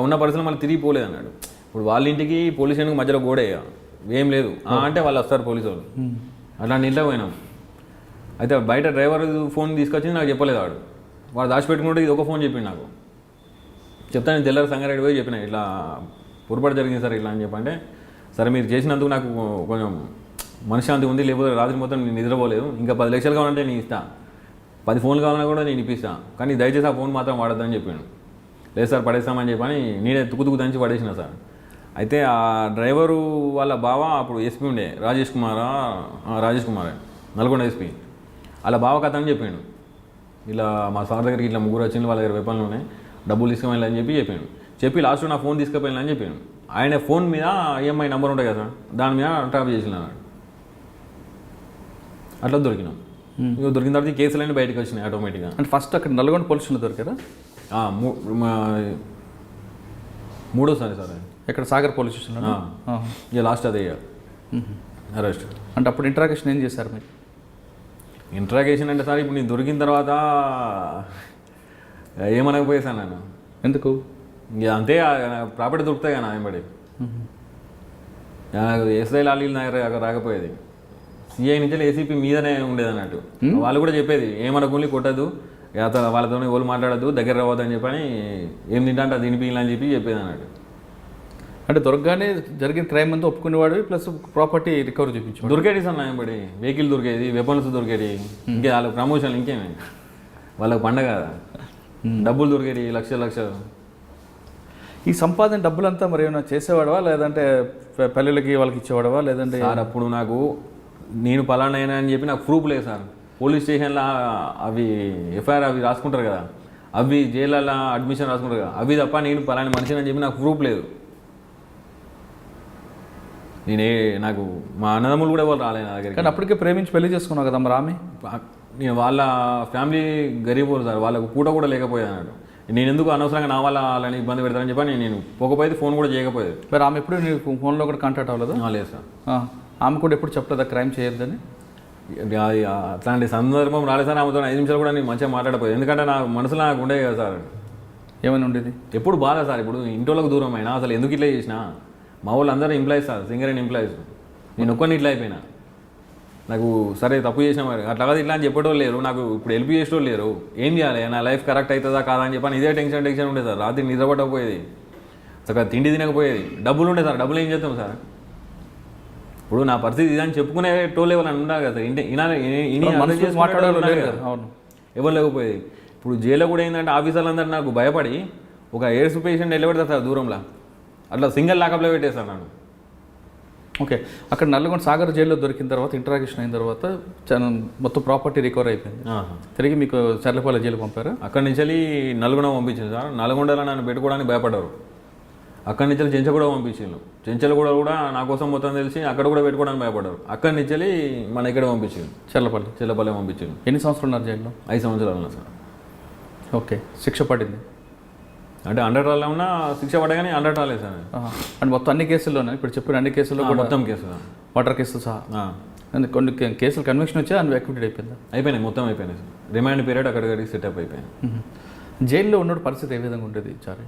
ఉన్న పరిస్థితులు మళ్ళీ తిరిగి పోలేదు అన్నాడు. ఇప్పుడు వాళ్ళ ఇంటికి పోలీస్ స్టేషన్కి మధ్యలో గోడే ఏం లేదు అంటే వాళ్ళు వస్తారు పోలీసు వాళ్ళు. అట్లాంటి ఇంట్లో పోయినాం. అయితే బయట డ్రైవర్ ఫోన్ తీసుకొచ్చింది, నాకు చెప్పలేదు. వాడు దాచిపెట్టుకుంటే ఇది ఒక ఫోన్ చెప్పిండు నాకు. చెప్తా నేను తెల్లారి సంగారెడ్డి పోయి చెప్పిన, ఇట్లా పొరపాటు జరిగింది సార్ ఇట్లా అని చెప్పంటే, సరే మీరు చేసినందుకు నాకు కొంచెం మనశ్శాంతి ఉంది, లేకపోతే రాత్రి మొత్తం నేను నిద్రపోలేదు, ఇంకా 10 లక్షలు కావాలంటే నేను ఇస్తా, 10 ఫోన్లు కావాలన్నా కూడా నేను ఇప్పిస్తాను, కానీ దయచేసి ఆ ఫోన్ మాత్రం వాడద్దని చెప్పాను. లేదు సార్ పడేస్తామని చెప్పని నేనే తుక్కు దంచి పడేసిన సార్. అయితే ఆ డ్రైవరు వాళ్ళ బావ అప్పుడు ఎస్పీ ఉండే, రాజేష్ కుమార్ నల్గొండ ఎస్పీ, వాళ్ళ బావ కథ అని చెప్పాడు. ఇలా మా సార్ దగ్గరికి ఇట్లా 3 వచ్చింది, వాళ్ళ దగ్గర వెపన్లు ఉన్నాయి, డబ్బులు తీసుకుపోయిన అని చెప్పాడు. చెప్పి లాస్ట్లో నా ఫోన్ తీసుకుపోయిన అని చెప్పాను. ఆయన ఫోన్ మీద ఈఎంఐ నెంబర్ ఉంటుంది కదా సార్, దాని మీద ట్రాప్ చేసిన అట్లా దొరికినాం. ఇక దొరికిన తర్వాత కేసులన్నీ బయటకు వచ్చినాయి ఆటోమేటిక్గా. అంటే ఫస్ట్ అక్కడ నల్గొండ పోలీసులు దొరికారా? మూడోసారి సార్. ఇక్కడ సాగర్ పోలీస్ స్టేషన్లో? ఇక లాస్ట్ అదే అరెస్ట్. అంటే అప్పుడు ఇంట్రాగేషన్ ఏం చేశారు మీరు? ఇంట్రాగేషన్ అంటే సార్, ఇప్పుడు నేను దొరికిన తర్వాత ఏమనకపోయేసాను నేను. ఎందుకు? ఇక అంతే, ప్రాపర్టీ దొరుకుతాయి కదా ఆయనబడి. ఎస్ఐ లాలీలు నాకు రాకపోయేది, సిఐ నుంచి ఏసీపీ మీదనే ఉండేది అన్నట్టు. వాళ్ళు కూడా చెప్పేది ఏమనకుండా కొట్టద్దు, వాళ్ళతో ఎవరు మాట్లాడద్దు, దగ్గర రావద్దు అని చెప్పని, ఏం తింటా అంటే తినిపించాలని చెప్పి చెప్పేది అన్నట్టు. అంటే దొరకగానే జరిగిన క్రైమ్ అంతా ఒప్పుకునేవాడు, ప్లస్ ప్రాపర్టీ రికవరీ చూపించాడు. దొరికేది సార్ నాయబడి, వెహికల్ దొరికేది, వెపన్స్ దొరికేది, ఇంకా వాళ్ళ ప్రమోషన్ ఇంకేమే. వాళ్ళకి పండగ కదా డబ్బులు దొరికేది లక్షలు. ఈ సంపాదన డబ్బులంతా మరి ఏమైనా చేసేవాడవా, లేదంటే పల్లెలకి వాళ్ళకి ఇచ్చేవాడవా, లేదంటే సార్ అప్పుడు నాకు నేను పలానా అని చెప్పి నాకు ప్రూఫ్ లేదు సార్. పోలీస్ స్టేషన్లో అవి ఎఫ్ఐఆర్ అవి రాసుకుంటారు కదా, అవి జైళ్ళలో అడ్మిషన్ రాసుకుంటారు కదా, అవి తప్ప నేను పలానా మనిషిని అని చెప్పి నాకు ప్రూఫ్ లేదు. నాకు మా అన్నదమ్ములు కూడా ఎవరు రాలేదు నా దగ్గర. కానీ అప్పటికే ప్రేమించి పెళ్లి చేసుకున్నావు కదా మరి ఆమె. నేను వాళ్ళ ఫ్యామిలీ గరీబ్ సార్, వాళ్ళకు పూట కూడా లేకపోయేది అన్నట్టు. నేను ఎందుకు అనవసరంగా నా వల్ల వాళ్ళని ఇబ్బంది పెడతానని చెప్పి నేను పోకపోతే ఫోన్ కూడా చేయకపోయేది. మరి ఆమె ఎప్పుడు నీకు ఫోన్లో కూడా కాంటాక్ట్ అవ్వలేదు? లేదు సార్. ఆమె కూడా ఎప్పుడు చెప్పలేదా క్రైమ్ చేయొద్దని? అట్లాంటి సందర్భం రాలేదు సార్. ఆమెతో 5 నిమిషాలు కూడా నేను మంచిగా మాట్లాడపోయేది, ఎందుకంటే నా మనసులో నాకు ఉండేది కదా సార్. ఏమైనా ఉండేది? ఎప్పుడు బాధ సార్. ఇప్పుడు ఇంట్లోకి దూరం అయినా అసలు ఎందుకు ఇట్లా చేసినా, మా వాళ్ళు అందరూ ఎంప్లాయీస్ సార్, సింగరేణి ఎంప్లాయీస్. నేను ఒక్కరిని ఇట్లా అయిపోయినా. నాకు సరే తప్పు చేసిన మరి అట్లా కాదు ఇట్లా అని చెప్పేటోళ్ళు లేరు, నాకు ఇప్పుడు హెల్ప్ చేసేటోళ్ళు లేరు. ఏం చేయాలి, నా లైఫ్ కరెక్ట్ అవుతుందా కాదా అని చెప్పని ఇదే టెన్షన్ ఉండేది సార్. రాత్రి నిద్రపట్టకపోయేది, చక్కగా తిండి తినకపోయేది. డబ్బులు ఉండే సార్, డబ్బులు ఏం చేస్తాం సార్. ఇప్పుడు నా పరిస్థితి ఇదని చెప్పుకునే టోళ్ళు ఎవరైనా ఉండాలి కదా సార్. ఎవరు లేకపోయేది. ఇప్పుడు జైల్లో కూడా ఏంటంటే ఆఫీసర్లు అందరూ నాకు భయపడి ఒక ఎయిడ్స్ పేషెంట్ వెళ్ళబెడతారు సార్ దూరంలో, అట్లా సింగిల్ లాకప్లో పెట్టేశారు నన్ను. ఓకే, అక్కడ నల్లగొండ సాగర్ జైల్లో దొరికిన తర్వాత ఇంటరాక్షన్ అయిన తర్వాత మొత్తం ప్రాపర్టీ రికవర్ అయిపోయింది. తిరిగి మీకు చర్లపల్లి జైలు పంపారు. అక్కడి నుంచి నల్గొండ పంపించింది సార్. నల్గొండలో నన్ను పెట్టుకోవడానికి భయపడ్డారు. అక్కడి నుంచి చెంచల్ కూడా పంపించిండు. చెంచల్ కూడా నా కోసం మొత్తం తెలిసి అక్కడ కూడా పెట్టుకోవడానికి భయపడ్డారు. అక్కడి నుంచి మన ఇక్కడ పంపించింది, చెల్లపల్లి పంపించింది. ఎన్ని సంవత్సరాలు ఉన్నారు జైల్లో? 5 సంవత్సరాలు ఉన్నా సార్. ఓకే, శిక్ష పడింది అంటే 100 రాళ్ళు ఉన్నా శిక్ష పడగానే 100 రాలేదు సార్. అంటే మొత్తం అన్ని కేసుల్లోనే ఇప్పుడు చెప్పిన అన్ని కేసుల్లో కూడా మొత్తం కేసులు, మర్డర్ కేసులు సహా కొన్ని కేసులు కన్విక్షన్ వచ్చి అన్ని యాక్టివేట్ అయిపోయిందా? అయిపోయినాయి, మొత్తం అయిపోయినాయి సార్. రిమాండ్ పీరియడ్ అక్కడికి సెటప్ అయిపోయింది. జైల్లో ఉన్న పరిస్థితి ఏ విధంగా ఉంటుంది చారి?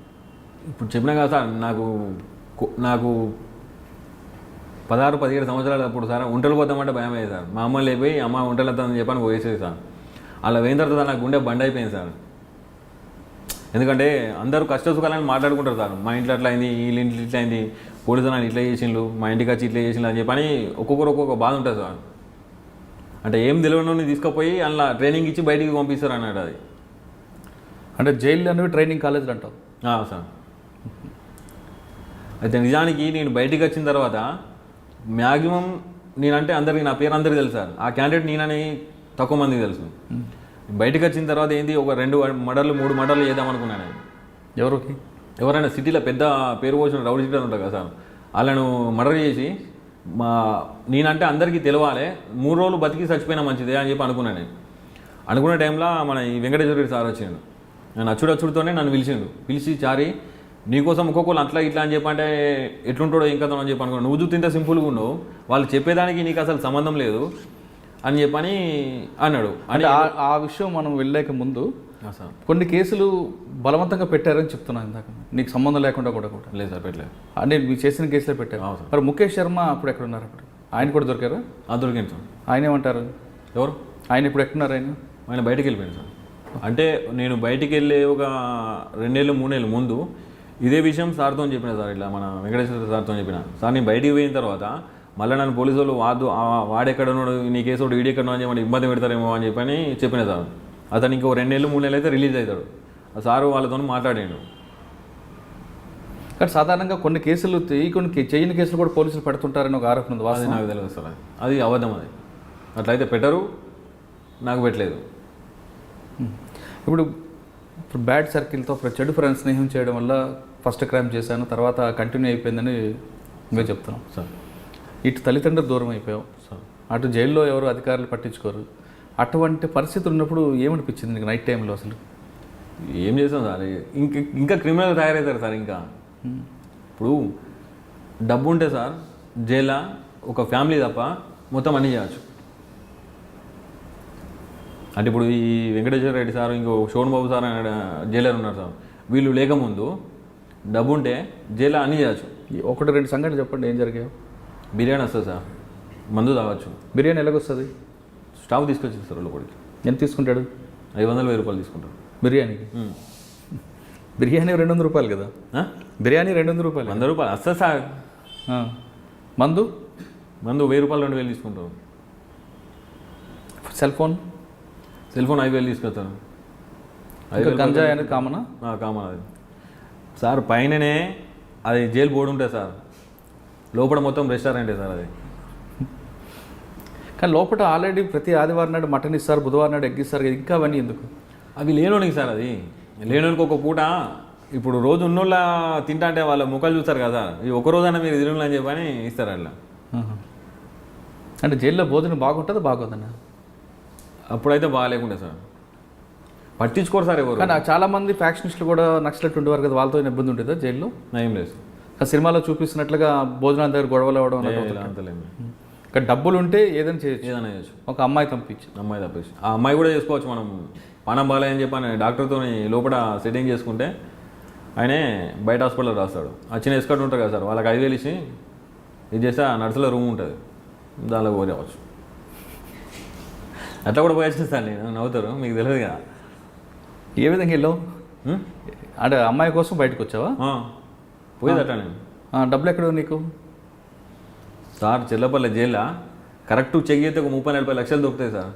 ఇప్పుడు చెప్పినా కదా సార్, నాకు 16-17 సంవత్సరాలు అప్పుడు సార్ ఒంటలు పోతామంటే భయం అయ్యేది సార్. మా అమ్మ లేపోయి అమ్మ ఒంటలు వస్తుందని చెప్పని పోయేసేది సార్. అలా పోయిన తర్వాత నాకు గుండె బండ్ అయిపోయింది సార్. ఎందుకంటే అందరూ కష్ట సుఖాలని మాట్లాడుకుంటారు సార్. మా ఇంట్లో అట్లా అయింది, వీళ్ళ ఇంట్లో ఇట్లా అయింది, పోలీసు వాళ్ళు ఇట్లా చేసిండ్రు, మా ఇంటికి వచ్చి ఇట్లా చేసిండ్రు అని చెప్పని ఒక్కొక్కరు ఒక్కొక్క బాధ ఉంటుంది సార్. అంటే ఏం తెలియని తీసుకుపోయి అలా ట్రైనింగ్ ఇచ్చి బయటికి పంపిస్తారు అన్నాడు. అది అంటే జైలు అనేవి ట్రైనింగ్ కాలేజీలు అంటావు సార్. అయితే నిజానికి నేను బయటికి వచ్చిన తర్వాత మ్యాక్సిమం నేనంటే అందరికీ నా పేరు అందరికీ తెలుసు సార్. ఆ క్యాండిడేట్ నేనని తక్కువ మందికి తెలుసు. బయటకు వచ్చిన తర్వాత ఏంది ఒక 2 మర్డర్లు 3 మర్డర్లు చేద్దాం అనుకున్నాను. ఎవరైనా సిటీలో పెద్ద పేరు పోసిన రౌడీ షీటర్ ఉంటారు కదా సార్, వాళ్ళను మర్డర్ చేసి నేనంటే అందరికీ తెలవాలి, 3 రోజులు బతికి చచ్చిపోయినా మంచిదే అని చెప్పి అనుకున్నాను. నేను అనుకునే టైంలో మన ఈ వెంకటేశ్వర రెడ్డి సార్ వచ్చిండు. నేను అచ్చుడచ్చుడితోనే నన్ను పిలిచి చారి నీకోసం ఒక్కొక్కరు అట్లా ఇట్లా అని చెప్పంటే ఎట్లుంటాడో ఇంకా అని చెప్పి అనుకున్నాను. నువ్వు చూస్తే ఇంత సింపుల్గా ఉండవు, వాళ్ళు చెప్పేదానికి నీకు అసలు సంబంధం లేదు అని చెప్పని అన్నాడు. అంటే ఆ విషయం మనం వెళ్ళలేక ముందు కొన్ని కేసులు బలవంతంగా పెట్టారని చెప్తున్నాను ఇందాక, నీకు సంబంధం లేకుండా కూడా లేదు సార్, పెట్టలేదు. అంటే మీరు చేసిన కేసులే పెట్టారు. మరి ముఖేష్ శర్మ అప్పుడు ఎక్కడ ఉన్నారు? అప్పుడు ఆయన కూడా దొరికారా? దొరికింది సార్. ఆయన ఏమంటారు? ఎవరు ఆయన ఇప్పుడు ఎక్కడున్నారు? ఆయన బయటికి వెళ్ళిపోయాడు సార్. అంటే నేను బయటికి వెళ్ళే ఒక 2-3 నెలల ముందు ఇదే విషయం సార్తో చెప్పిన సార్. ఇట్లా మన వెంకటేశ్వర సార్తో చెప్పిన సార్, నేను బయటికి పోయిన తర్వాత మళ్ళీ నన్ను పోలీసు వాళ్ళు వాడెక్కడున్నాడు, నీ కేసు వాడు ఈడెక్కడో అని చెప్పి ఇబ్బంది పెడతారేమో అని చెప్పని చెప్పిన సార్. అతను ఇంకో 2-3 నెలలు అయితే రిలీజ్ అవుతాడు. ఆ సారు వాళ్ళతో మాట్లాడాడు. కానీ సాధారణంగా కొన్ని కేసులు చేయని కేసులు కూడా పోలీసులు పెడుతుంటారని ఒక ఆరోపణ ఉంది. అది నాకు తెలియదు సార్, అది అబద్ధం. అది అట్లయితే పెట్టరు, నాకు పెట్టలేదు. ఇప్పుడు బ్యాడ్ సర్కిల్తో చెడు ఫ్రెండ్స్ స్నేహం చేయడం వల్ల ఫస్ట్ క్రైమ్ చేశాను, తర్వాత కంటిన్యూ అయిపోయిందని మేము చెప్తున్నాం సార్. ఇటు తల్లిదండ్రులు దూరం అయిపోయావు సార్, అటు జైల్లో ఎవరు అధికారులు పట్టించుకోరు. అటువంటి పరిస్థితులు ఉన్నప్పుడు ఏమనిపించింది నీకు నైట్ టైంలో? అసలు ఏం చేస్తాం సార్, ఇంకా క్రిమినల్ తయారవుతారు సార్. ఇంకా ఇప్పుడు డబ్బు ఉంటే సార్ జైల్లో ఒక ఫ్యామిలీ తప్ప మొత్తం అన్నీ చేయవచ్చు. అంటే ఇప్పుడు ఈ వెంకటేశ్వర రెడ్డి సార్, ఇంకో శోభన్ బాబు సార్ అనే జైలర్ ఉన్నారు సార్, వీళ్ళు లేకముందు డబ్బు ఉంటే జైల్లో అన్నీ చేయవచ్చు. 1-2 సంఘటనలు చెప్పండి, ఏం జరిగాయో? బిర్యానీ వస్తుంది సార్, మందు తాగొచ్చు. బిర్యానీ ఎలాగొస్తుంది? స్టాఫ్ తీసుకొచ్చింది సార్ లోపలికి. ఎంత తీసుకుంటాడు? 500-1000 రూపాయలు తీసుకుంటాడు బిర్యానీకి. బిర్యానీ 200 రూపాయలు కదా? బిర్యానీ 200 రూపాయలు, 100 రూపాయలు వస్తుంది సార్. మందు 1000 రూపాయలు 2000 తీసుకుంటారు. సెల్ ఫోన్ 5000 తీసుకొస్తాను. ఇంకా గంజాయి అనేది కామనా? కామన్ అది సార్. పైననే అది జైలు బోర్డు ఉంటుంది సార్, లోపల మొత్తం రెస్టారెంటే సార్ అది. కానీ లోపల ఆల్రెడీ ప్రతి ఆదివారం నాడు మటన్ ఇస్తారు, బుధవారం నాడు ఎగ్ ఇస్తారు, ఇంకా అవన్నీ ఎందుకు? అవి లేనోనికి సార్, అది లేనోనికి ఒక పూట. ఇప్పుడు రోజు ఉన్నోళ్ళ తింటా అంటే వాళ్ళ ముఖాలు చూస్తారు కదా, ఈ ఒక రోజైనా మీరు తిరుగులు అని చెప్పని ఇస్తారు అట్లా. అంటే జైల్లో భోజనం బాగుంటుందా బాగోదన్నా? అప్పుడైతే బాగాలేకుండే సార్, పట్టించుకోరు సార్ ఎవరు. కానీ చాలామంది ఫ్యాక్షనిస్టులు కూడా నక్సలెట్ ఉండేవారు కదా, వాళ్ళతో ఇబ్బంది ఉంటుందా జైల్లో? ఏం లేదు సినిమాలో చూపిస్తున్నట్లుగా భోజనాల దగ్గర గొడవలు అవ్వడం అంతలేదు. ఇక్కడ డబ్బులు ఉంటే ఏదైనా చేయొచ్చు, ఏదైనా చేయొచ్చు. ఒక అమ్మాయి తప్పించి ఆ అమ్మాయి కూడా చేసుకోవచ్చు. మనం పానం బాగాలేదని చెప్పని డాక్టర్తో లోపల సెట్టింగ్ చేసుకుంటే ఆయనే బయట హాస్పిటల్లో రాస్తాడు. ఆ చిన్న ఎస్కట్ ఉంటారు కదా సార్, వాళ్ళకి 5,000 ఇచ్చి ఇది చేస్తే ఆ నర్సులో రూమ్ ఉంటుంది, దానిలో పోవచ్చు. అట్లా కూడా పోయొచ్చు సార్. నేను నవ్వుతారు, మీకు తెలియదు కదా. ఏ విధంగా వెళ్ళావు? అంటే అమ్మాయి కోసం బయటకు వచ్చావా? పోయేది అట్లా. నేను డబ్బులు ఎక్కడ నీకు సార్? చెల్లపల్లి జైల్లో కరెక్ట్ చెక్ చేస్తే ఒక 30-40 లక్షలు దొరుకుతాయి సార్.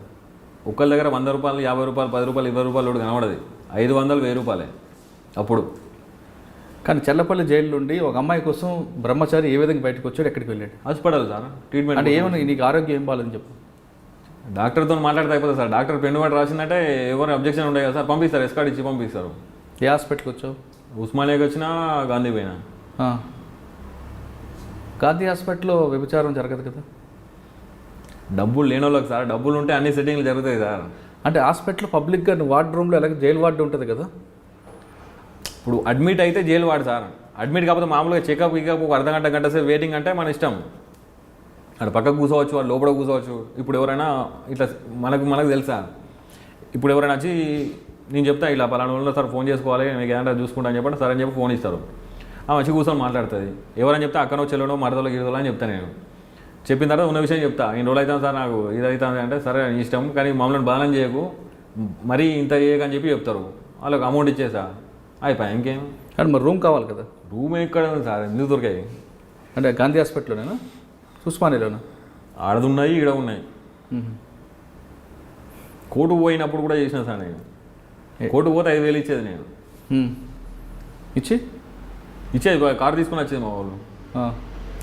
ఒక్కరి దగ్గర 100 రూపాయలు, 50 రూపాయలు, 10 రూపాయలు, 20 రూపాయలు కూడా కనబడదు. 500, 1000 రూపాయలే అప్పుడు. కానీ చెల్లపల్లి జైలు నుండి ఒక అమ్మాయి కోసం బ్రహ్మచారి ఏ విధంగా బయటకు వచ్చాడు, ఎక్కడికి వెళ్ళాడు? Hospital sir treatment. అంటే ఏమన్నా నీకు ఆరోగ్యం ఏం బాగాలని చెప్పు. డాక్టర్తో మాట్లాడితే అయిపోతుంది సార్. డాక్టర్ పెన్ను వాటి రాసిందంటే ఎవరు అబ్జెక్షన్ ఉండే కదా సార్, పంపిస్తారు, ఎస్కార్డ్ ఇచ్చి పంపిస్తారు. ఏ హాస్పిటల్కి వచ్చావు? ఉస్మానియాకి వచ్చినా, గాంధీ పోయినా. గాంధీ హాస్పిటల్లో వ్యభిచారం జరగదు కదా? డబ్బులు లేని వాళ్ళకి సార్, డబ్బులు ఉంటే అన్ని సెట్టింగ్లు జరుగుతాయి సార్. అంటే హాస్పిటల్ పబ్లిక్గా వార్డ్ రూమ్లో ఎలాగ జైలు వార్డు ఉంటుంది కదా? ఇప్పుడు అడ్మిట్ అయితే జైలు వాడు సార్. అడ్మిట్ కాకపోతే మామూలుగా చెకప్ ఒక అర్ధగంట, గంట సేపు వెయిటింగ్ అంటే మన ఇష్టం. అక్కడ పక్కకు కూర్చోవచ్చు, వాళ్ళు లోపల కూర్చోవచ్చు. ఇప్పుడు ఎవరైనా ఇట్లా మనకు తెలుసా, ఇప్పుడు ఎవరైనా వచ్చి నేను చెప్తా ఇలా పలానా వాళ్ళు సార్ ఫోన్ చేసుకోవాలి, మీకు ఏదైనా చూసుకుంటా అని చెప్పండి, సరే అని చెప్పి ఫోన్ ఇస్తారు. మంచి కూర్చొని మాట్లాడుతుంది. ఎవరైనా చెప్తే అక్కడో చెల్లడో మరదలో గిరదలో అని చెప్తాను నేను. చెప్పిన తర్వాత ఉన్న విషయం చెప్తా, ఇన్ని రోజులు అవుతాను సార్ నాకు ఇది అవుతుంది అంటే, సరే ఇష్టం కానీ మమ్మల్ని బాధనం చేయకు, మరీ ఇంత చేయకని చెప్పి చెప్తారు. వాళ్ళకి అమౌంట్ ఇచ్చేసా అయిపోయా, ఇంకేం. కానీ మరి రూమ్ కావాలి కదా? రూమ్ ఎక్కడ ఉంది సార్, ఎందుకు దొరికాయి? అంటే గాంధీ హాస్పిటల్లోనేనా, ఉస్మానియాలోనా? ఆడదున్నాయి, ఈడ ఉన్నాయి. కోర్టు పోయినప్పుడు కూడా చేసిన సార్ నేను. కోర్టు పోతే 5,000 ఇచ్చేది నేను. ఇచ్చేది కారు తీసుకొని వచ్చేది మా వాళ్ళు.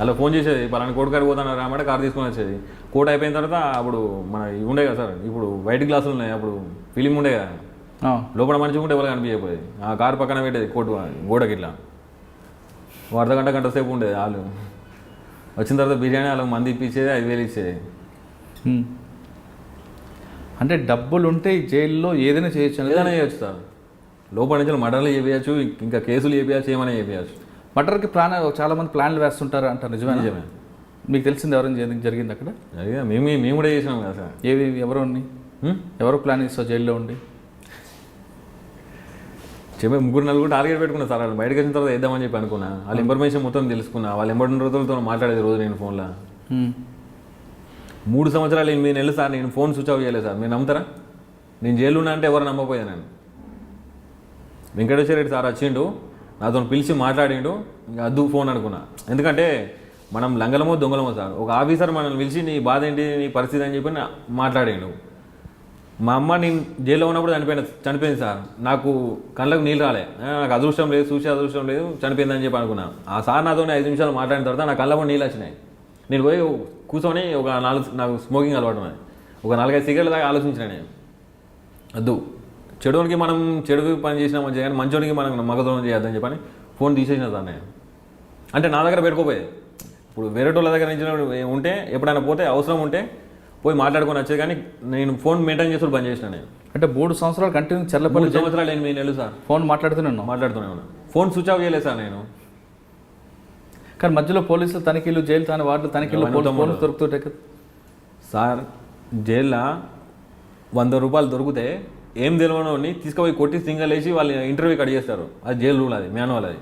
అలా ఫోన్ చేసేది, పలానా కోర్టు కాడికి పోతాను రామంటే కారు తీసుకొని వచ్చేది. కోర్టు అయిపోయిన తర్వాత అప్పుడు మన ఇవి ఉండే కదా సార్, ఇప్పుడు వైట్ గ్లాసులు ఉన్నాయి, అప్పుడు ఫిలిం ఉండే కదా, లోపల మంచిగా ఉంటే ఎవరు కనిపించకపోయేది. ఆ కారు పక్కన పెట్టేది కోర్టు గోడకి ఇట్లా. అర్ధగంట, గంట సేపు ఉండేది. వాళ్ళు వచ్చిన తర్వాత బిర్యానీ వాళ్ళకి మంది ఇప్పించేది, 5,000 ఇచ్చేది. అంటే డబ్బులు ఉంటే జైల్లో ఏదైనా చేయొచ్చు, ఏదైనా చేయొచ్చు సార్. లోపల నుంచి మర్డర్లు చేయించచ్చు, ఇంకా కేసులు చేయించచ్చు, ఏమైనా చేయించచ్చు. మర్డర్కి చాలామంది ప్లాన్లు వేస్తుంటారు అంటారు, నిజమే? నిజమే. మీకు తెలిసింది ఎవరైనా జరిగింది అక్కడ? మేము కూడా చేసినాం కదా సార్. ఎవరు ప్లాన్ చేస్తావు జైల్లో ఉండి? చెప్పే 3-4 టార్గెట్ పెట్టుకున్నా సార్. వాళ్ళు బయటకు వచ్చిన తర్వాత వేద్దామని చెప్పి అనుకున్నా. వాళ్ళ ఇన్ఫర్మేషన్ మొత్తం తెలుసుకున్నా. వాళ్ళు ఎంబడిన రోజులతో మాట్లాడేది రోజు నేను ఫోన్లో. 3 సంవత్సరాలు 8 నెలలు సార్ నేను ఫోన్ స్విచ్ ఆఫ్ చేయలేదు సార్. మీరు నమ్ముతారా? నేను జైలు ఉన్నా అంటే ఎవరు నమ్మపోయాను. నేను వెంకటేశ్వర రెడ్డి సార్ వచ్చిండు, నాతో పిలిచి మాట్లాడిండు, ఇంకా అద్దు ఫోన్ అనుకున్నా. ఎందుకంటే మనం లంగలమో దొంగలమో సార్. ఒక ఆఫీసర్ మనల్ని పిలిచి నీ బాధ ఏంటి, నీ పరిస్థితి అని చెప్పి మాట్లాడిండు. మా అమ్మ నేను జైల్లో ఉన్నప్పుడు చనిపోయింది సార్. నాకు కళ్ళకు నీళ్ళు రాలే, నాకు అదృష్టం లేదు, చూసే అదృష్టం లేదు, చనిపోయిందని చెప్పి అనుకున్నా. ఆ సార్ నాతో 5 నిమిషాలు మాట్లాడిన తర్వాత నా కళ్ళకు నీళ్ళు వచ్చినాయి. నేను పోయి కూర్చొని నాకు స్మోకింగ్ అలవాటు ఉన్నది. ఒక 4-5 సిగరెట్ల దాకా ఆలోచించిన నేను. వద్దు, చెడునికి మనం చెడు పని చేసినా మంచిగా, కానీ మంచోనికి మనం మగదోనం చేయొద్దని చెప్పని ఫోన్ తీసేసిన సార్ నేను. అంటే నా దగ్గర పెట్టుకోపోయేది. ఇప్పుడు వేరే వాళ్ళ దగ్గర నుంచి ఉంటే ఎప్పుడైనా పోతే అవసరం ఉంటే పోయి మాట్లాడుకొని వచ్చేది, కానీ నేను ఫోన్ మెయింటైన్ చేస్తూ బంద్ చేసిన నేను. అంటే 3 సంవత్సరాలు కంటిన్యూ చెల్లపల్లి 3 సంవత్సరాలు 8 నెలలు సార్ ఫోన్ మాట్లాడుతూనే ఉన్నాను. ఫోన్ స్విచ్ ఆఫ్ చేయలేదు సార్ నేను. కానీ మధ్యలో పోలీసులు తనిఖీలు, జైలు వార్డులు తనిఖీలు దొరుకుతుంటాయి కదా సార్. జైల్లో 100 రూపాయలు దొరికితే ఏం తెలియని తీసుకుపోయి కొట్టి సింగల్ వేసి వాళ్ళు ఇంటర్వ్యూ కట్ చేస్తారు. అది జైలు రూల్, అది మాన్యువల్. అది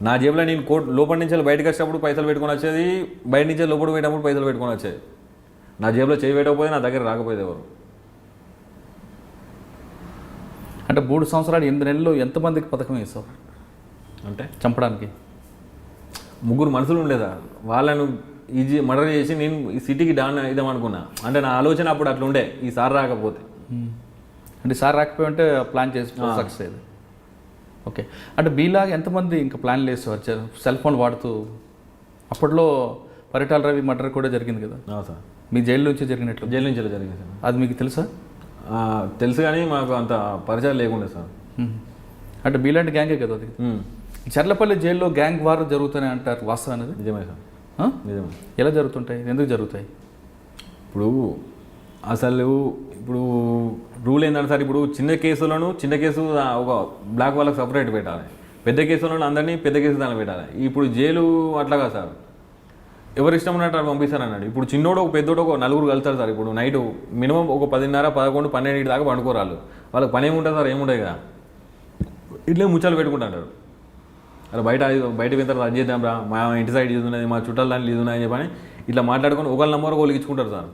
నా జేబులో నేను లోపల నుంచి బయటకు వచ్చేటప్పుడు పైసలు పెట్టుకొని వచ్చేది, బయట నుంచి లోపల పోయేటప్పుడు పైసలు పెట్టుకొని వచ్చేది. నా జేబులో చేయి పెట్టకపోతే నా దగ్గర రాకపోయేది ఎవరు. అంటే 3 సంవత్సరాలు 8 నెలలు ఎంతమందికి పథకం వేస్తావు అంటే చంపడానికి? 3 మనుషులు ఉండేదా, వాళ్ళను ఈజీ మర్డర్ చేసి నేను ఈ సిటీకి డాన్ ఇద్దాం అనుకున్నా. అంటే నా ఆలోచన అప్పుడు అట్లా ఉండే, ఈ సార్ రాకపోతే. అంటే సార్ రాకపోయి ఉంటే ప్లాన్ చేసి సక్సెస్ అయ్యేది. ఓకే, అంటే మీలాగా ఎంతమంది ఇంకా ప్లాన్లు వేసేవారు సెల్ ఫోన్ వాడుతూ? అప్పట్లో పరిటాల రవి మర్డర్ కూడా జరిగింది కదా సార్, మీ జైలు నుంచి జరిగినట్లు. జైలు నుంచి జరిగింది సార్. అది మీకు తెలుసా? తెలుసు కానీ మాకు అంత పరిచయం లేకుండే సార్. అంటే మీలాంటి గ్యాంగే కదా అది. చర్లపల్లి జైల్లో గ్యాంగ్ వార్ జరుగుతాయి అంటారు, వాస్తవం అనేది? నిజమే సార్, నిజమే. ఎలా జరుగుతుంటాయి, ఎందుకు జరుగుతాయి? ఇప్పుడు అసలు ఇప్పుడు రూల్ ఏంటంటే సార్, ఇప్పుడు చిన్న కేసు ఒక బ్లాక్ వాళ్ళకి సపరేట్ పెట్టాలి, పెద్ద కేసులను అందరినీ పెద్ద కేసు దాన్ని పెట్టాలి. ఇప్పుడు జైలు అట్లాగా సార్, ఎవరు ఇష్టం ఉన్నట్టు అక్కడ పంపిస్తారు అన్నాడు. ఇప్పుడు చిన్నోడు ఒక పెద్దోడు ఒక నలుగురు కలుస్తారు సార్. ఇప్పుడు నైట్ మినిమం ఒక 10:30, 11, 12 దాకా పండుకోరాళ్ళు. వాళ్ళకి పని ఏముంటుంది సార్? ఏముంటుంది కదా, ఇట్లే ముచ్చాలు పెట్టుకుంటారు. అరే బయట పోయిన తర్వాత అది చేద్దాం రా, మా ఇంటి సైడ్ ఇది ఉన్నది, మా చుట్టాల దాంట్లో ఇది ఉన్నది చెప్పని ఇట్లా మాట్లాడుకొని ఒకళ్ళ నెంబర్ ఒకళ్ళకి ఇచ్చుకుంటారు సార్.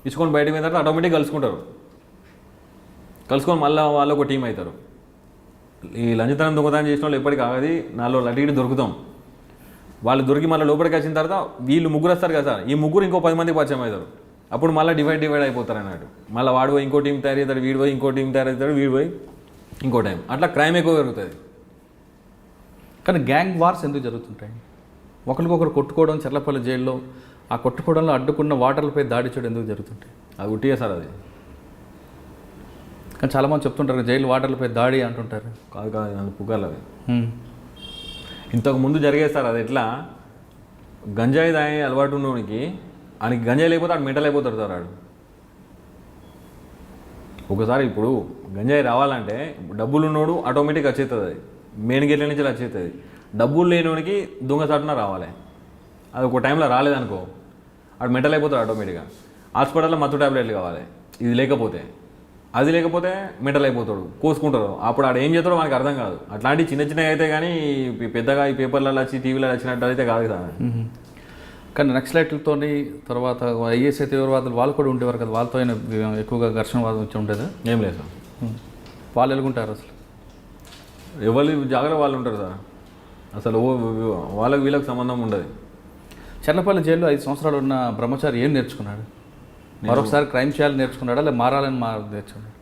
ఇచ్చుకొని బయట పోయిన తర్వాత ఆటోమేటిక్గా కలుసుకొని మళ్ళీ వాళ్ళు ఒక టీం అవుతారు. ఈ లంచతనం దొంగతనం చేసిన వాళ్ళు ఎప్పటికీ ఆగది, నాలో అటు దొరుకుతాం. వాళ్ళు దొరికి మళ్ళీ లోపలికి వచ్చిన తర్వాత వీళ్ళు ముగ్గురు వస్తారు కదా సార్, ఈ ముగ్గురు ఇంకో 10 మంది పరిచయం అవుతారు. అప్పుడు మళ్ళీ డివైడ్ అయిపోతారు అన్నట్టు. మళ్ళీ వాడు పోయి ఇంకో టీం తయారు అవుతాడు, వీడు పోయి ఇంకో టీం తయారు అవుతాడు, వీడు పోయి ఇంకో టైం, అట్లా క్రైమ్ ఎక్కువ జరుగుతుంది. కానీ గ్యాంగ్ వార్స్ ఎందుకు జరుగుతుంటాయి? ఒకరికొకరు కొట్టుకోవడం, చర్లపల్లి జైల్లో ఆ కొట్టుకోవడంలో అడ్డుకున్న వాటర్లపై దాడి చేయడం ఎందుకు జరుగుతుంటాయి? అది ఉట్టిగా సార్, అది కానీ చాలామంది చెప్తుంటారు జైలు వాటర్లపై దాడి అంటుంటారు. కాదు అది పుకార్లు అవి. ఇంతకు ముందు జరిగేది సార్. అది ఎట్లా, గంజాయి తాగే అలవాటు ఉన్నోనికి ఆయనకి గంజాయి లేకపోతే ఆడు మెంటల్ అయిపోతాడు సార్. ఆడు ఒకసారి ఇప్పుడు గంజాయి రావాలంటే డబ్బులు ఉన్నోడు ఆటోమేటిక్గా వచ్చేస్తుంది, అది మెయిన్ గేట్ల నుంచి వచ్చేస్తుంది. డబ్బులు లేనివాడికి దొంగసాటున రావాలి. అది ఒక టైంలో రాలేదనుకో ఆడు మెంటల్ అయిపోతాడు ఆటోమేటిక్గా. హాస్పిటల్లో మత్తు ట్యాబ్లెట్లు కావాలి, ఇది లేకపోతే అది లేకపోతే మెంటల్ అయిపోతాడు, కోసుకుంటారు. అప్పుడు ఆడు ఏం చేస్తాడో మనకు అర్థం కాదు. అట్లాంటి చిన్నవి అయితే కానీ పెద్దగా ఈ పేపర్లలో వచ్చి టీవీలో వచ్చినట్టు అయితే కాదు కదా. కానీ నక్సలైట్లతో తర్వాత ఐఎస్ఐ తీవ్రవాదులు వాళ్ళు కూడా ఉండేవారు కదా, వాళ్ళతో ఎక్కువగా ఘర్షణ వాదం వచ్చి ఉండేదా? ఏం లేదు సార్. వాళ్ళు ఎలుగుంటారు అసలు, ఎవరి జాగ్రత్త వాళ్ళు ఉంటారు సార్. అసలు వాళ్ళకి వీళ్ళకి సంబంధం ఉండదు. చర్లపల్లి జైల్లో 5 సంవత్సరాలు ఉన్న బ్రహ్మచారి ఏం నేర్చుకున్నాడు? మరొకసారి క్రైమ్ చేయాలని నేర్చుకున్నాడా, లేదా మారాలని నేర్చుకున్నాడు?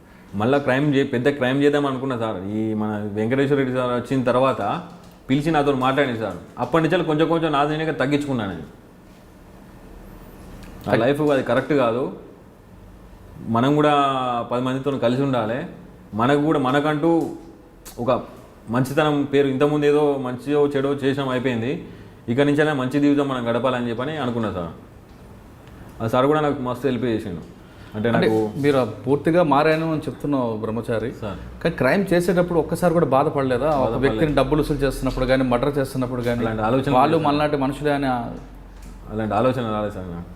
మళ్ళీ పెద్ద క్రైమ్ చేద్దాం అనుకున్నా సార్. ఈ మన వెంకటేశ్వర రెడ్డి సార్ వచ్చిన తర్వాత పిలిచి నాతో మాట్లాడింది సార్. అప్పటి నుంచి కొంచెం నాదీనిగా తగ్గించుకున్నాను నేను. ఆ లైఫ్ అది కరెక్ట్ కాదు. మనం కూడా 10 మందితో కలిసి ఉండాలి. మనకంటూ ఒక మంచితనం పేరు, ఇంతకుముందు ఏదో మంచిదో చెడో చేసాం అయిపోయింది, ఇక నుంచి మంచి జీవితం మనం గడపాలని చెప్పని అనుకున్నా సార్. ఆ సార్ కూడా నాకు మస్తు హెల్ప్ చేసిండు. అంటే నాకు మీరు పూర్తిగా మారాను అని చెప్తున్నావు బ్రహ్మచారి సార్, కానీ క్రైమ్ చేసేటప్పుడు ఒక్కసారి కూడా బాధపడలేదా? ఒక వ్యక్తిని డబ్బులు వసూలు చేస్తున్నప్పుడు కానీ, మర్డర్ చేస్తున్నప్పుడు కానీ అలాంటి ఆలోచన, వాళ్ళు మనలాంటి మనుషులే అని అలాంటి ఆలోచన రాలేదు సార్ నాకు.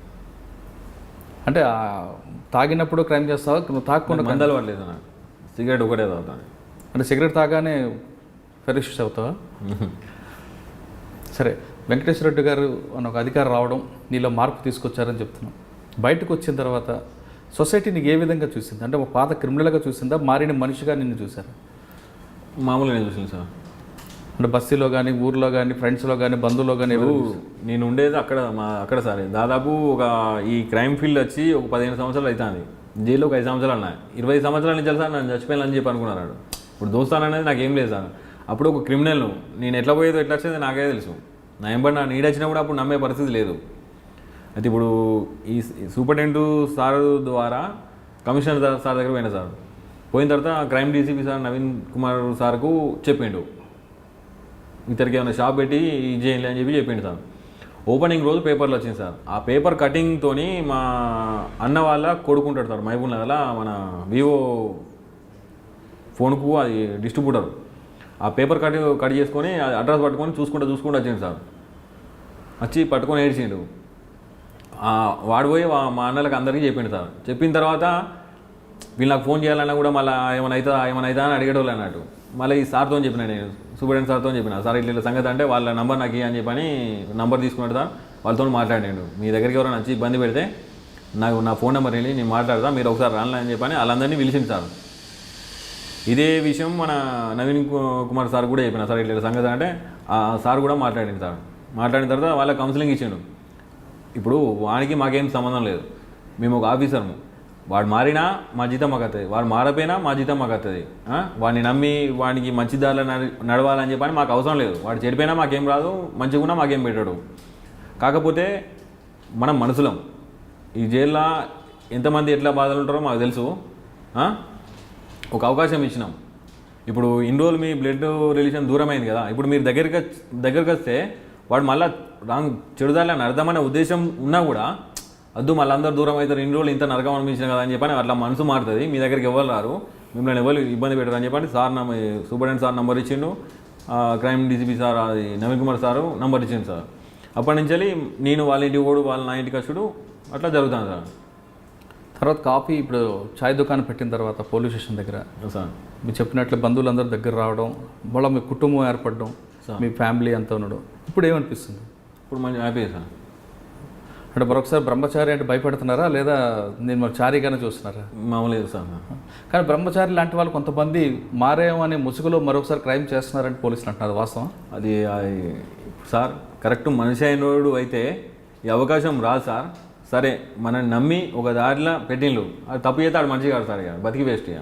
అంటే తాగినప్పుడు క్రైమ్ చేస్తావా? నువ్వు తాగకుండా మందలు పడలేదు నాకు, సిగరెట్ ఒకటే తాగుతాను. అంటే సిగరెట్ తాగానే ఫెరిష్ అవుతావా? సరే, వెంకటేశ్వర రెడ్డి గారు అని ఒక అధికారం రావడం, నీలో మార్పు తీసుకొచ్చారని చెప్తున్నాం. బయటకు వచ్చిన తర్వాత సొసైటీ నీకు ఏ విధంగా చూసింది? అంటే ఒక పాత క్రిమినల్గా చూసిందా, మారిన మనిషిగా నిన్ను చూసారా? మామూలుగా చూసింది సార్. అంటే బస్తీలో కానీ, ఊర్లో కానీ, ఫ్రెండ్స్లో కానీ, బంధువులో కానీ? నేను ఉండేది అక్కడ సార్. దాదాపు ఈ క్రైమ్ ఫీల్డ్ వచ్చి ఒక 15 సంవత్సరాలు అవుతుంది. జైల్లో ఒక 5 సంవత్సరాలు ఉన్నాయి. 20 సంవత్సరాల నుంచి సార్ నన్ను చచ్చిపోయాలని చెప్పి అనుకున్నాడు. ఇప్పుడు దోస్తాను అనేది నాకేం లేదు సార్. అప్పుడు ఒక క్రిమినల్ను నేను ఎట్లా పోయేదో ఎట్లా వచ్చేది నాకే తెలుసు. నా ఎంబడి నా నీడ వచ్చినప్పుడు అప్పుడు నమ్మే పరిస్థితి లేదు. అయితే ఇప్పుడు ఈ సూపరింటెండెంట్ సార్ ద్వారా కమిషనర్ సార్ దగ్గర పోయినా సార్. పోయిన తర్వాత crime DCP sir Naveen Kumar సార్కు చెప్పిండు, ఇతరికి ఏమైనా షాప్ పెట్టి ఇది చేయాలి అని చెప్పిండు సార్. ఓపెనింగ్ రోజు పేపర్లో వచ్చింది సార్. ఆ పేపర్ కటింగ్తో మా అన్న వాళ్ళ కొడుకుంటాడు సార్ మహబూబ్ నగర్లో, మన వివో ఫోన్కు అది డిస్ట్రిబ్యూటర్. ఆ పేపర్ కట్ చేసుకొని అడ్రస్ పట్టుకొని చూసుకుంటూ వచ్చిండు సార్. వచ్చి పట్టుకొని ఏడ్చిండు. వాడు పోయి మా అన్నలకు అందరికీ చెప్పిండు సార్. చెప్పిన తర్వాత వీళ్ళు నాకు ఫోన్ చేయాలన్నా కూడా మళ్ళీ ఏమైనా అవుతా అని అడిగేటోళ్ళు అన్నట్టు. మళ్ళీ ఈ సార్తో చెప్పిన, నేను సూపరింటెండెంట్ సార్తో చెప్పిన, సార్ ఇట్లా సంగతి అంటే వాళ్ళ నంబర్ నాకు అని చెప్పని నంబర్ తీసుకున్నాడు సార్. వాళ్ళతో మాట్లాడాడు, మీ దగ్గరికి ఎవరైనా వచ్చి ఇబ్బంది పెడితే నాకు నా ఫోన్ నెంబర్ వెళ్ళి నేను మాట్లాడతా, మీరు ఒకసారి రాను అని చెప్పని వాళ్ళందరినీ పిలిచింది సార్. ఇదే విషయం మన నవీన్ కుమార్ సార్ కూడా చెప్పిన, సార్ ఇట్లా సంగతి అంటే ఆ సార్ కూడా మాట్లాడింది సార్. మాట్లాడిన తర్వాత వాళ్ళకి కౌన్సిలింగ్ ఇచ్చిండు. ఇప్పుడు వానికి మాకేం సంబంధం లేదు, మేము ఒక ఆఫీసర్ము, వాడు మారినా మా జీతం మాకు వస్తుంది, వాడు మారపోయినా మా జీతం మాకు వస్తుంది. వాడిని నమ్మి వాడికి మంచి దారిలో నడవాలని చెప్పని మాకు అవసరం లేదు. వాడు చెడిపోయినా మాకేం రాదు, మంచిగా ఉన్నా మాకేం పెట్టాడు. కాకపోతే మనం మనుషులం. ఈ జైల్లో ఎంతమంది ఎట్లా బాధలు ఉంటారో మాకు తెలుసు. ఒక అవకాశం ఇచ్చినాం. ఇప్పుడు ఇన్ని రోజులు మీ బ్లడ్ రిలేషన్ దూరం అయింది కదా, ఇప్పుడు మీరు దగ్గరికి వస్తే వాడు మళ్ళీ చెడుదారిలో నడదామనే ఉద్దేశం ఉన్నా కూడా వద్దు మళ్ళీ అందరూ దూరం అవుతారు, ఇన్ని రోజులు ఇంత నరకం అనిపించిన కదా అని చెప్పని అట్లా మనసు మారుతుంది. మీ దగ్గరికి ఎవరు రారు, మిమ్మల్ని ఎవరు ఇబ్బంది పెట్టరు అని చెప్పండి సార్ సూపరింటెండెంట్ సార్ నంబర్ ఇచ్చిండు, క్రైమ్ డీసీపీ సార్ అది నవీన్ కుమార్ సారు నంబర్ ఇచ్చిండు సార్. అప్పటి నుంచి నేను వాళ్ళ ఇంటికి పోడు, వాళ్ళ నా ఇంటికి వచ్చుడు అట్లా జరుగుతుంది సార్. తర్వాత కాఫీ ఇప్పుడు చాయ్ దుకాణం పెట్టిన తర్వాత పోలీస్ స్టేషన్ దగ్గర సార్ మీరు చెప్పినట్లు బంధువులందరూ దగ్గర రావడం, మళ్ళీ మీ కుటుంబం ఏర్పడడం, మీ ఫ్యామిలీ అంతా ఉండడం, ఇప్పుడు ఏమనిపిస్తుంది? ఇప్పుడు మంచి హ్యాపీ సార్. అంటే మరొకసారి బ్రహ్మచారి అంటే భయపడుతున్నారా లేదా నేను మరి చారీగానే చూస్తున్నారా? మామూలేదు సార్. కానీ బ్రహ్మచారి లాంటి వాళ్ళు కొంతమంది మారేమనే ముసుగులో మరొకసారి క్రైమ్ చేస్తున్నారని పోలీసులు అంటున్నారు, వాస్తవం? అది సార్ కరెక్ట్ మనిషి అయినోడు అయితే ఈ అవకాశం రాదు సార్. సరే మనల్ని నమ్మి ఒక దారిలో పెట్టిండ్రు, అది తప్పు చేస్తే ఆడు మనిషి కాదు సార్, ఇక బతికి వేస్ట్. ఇక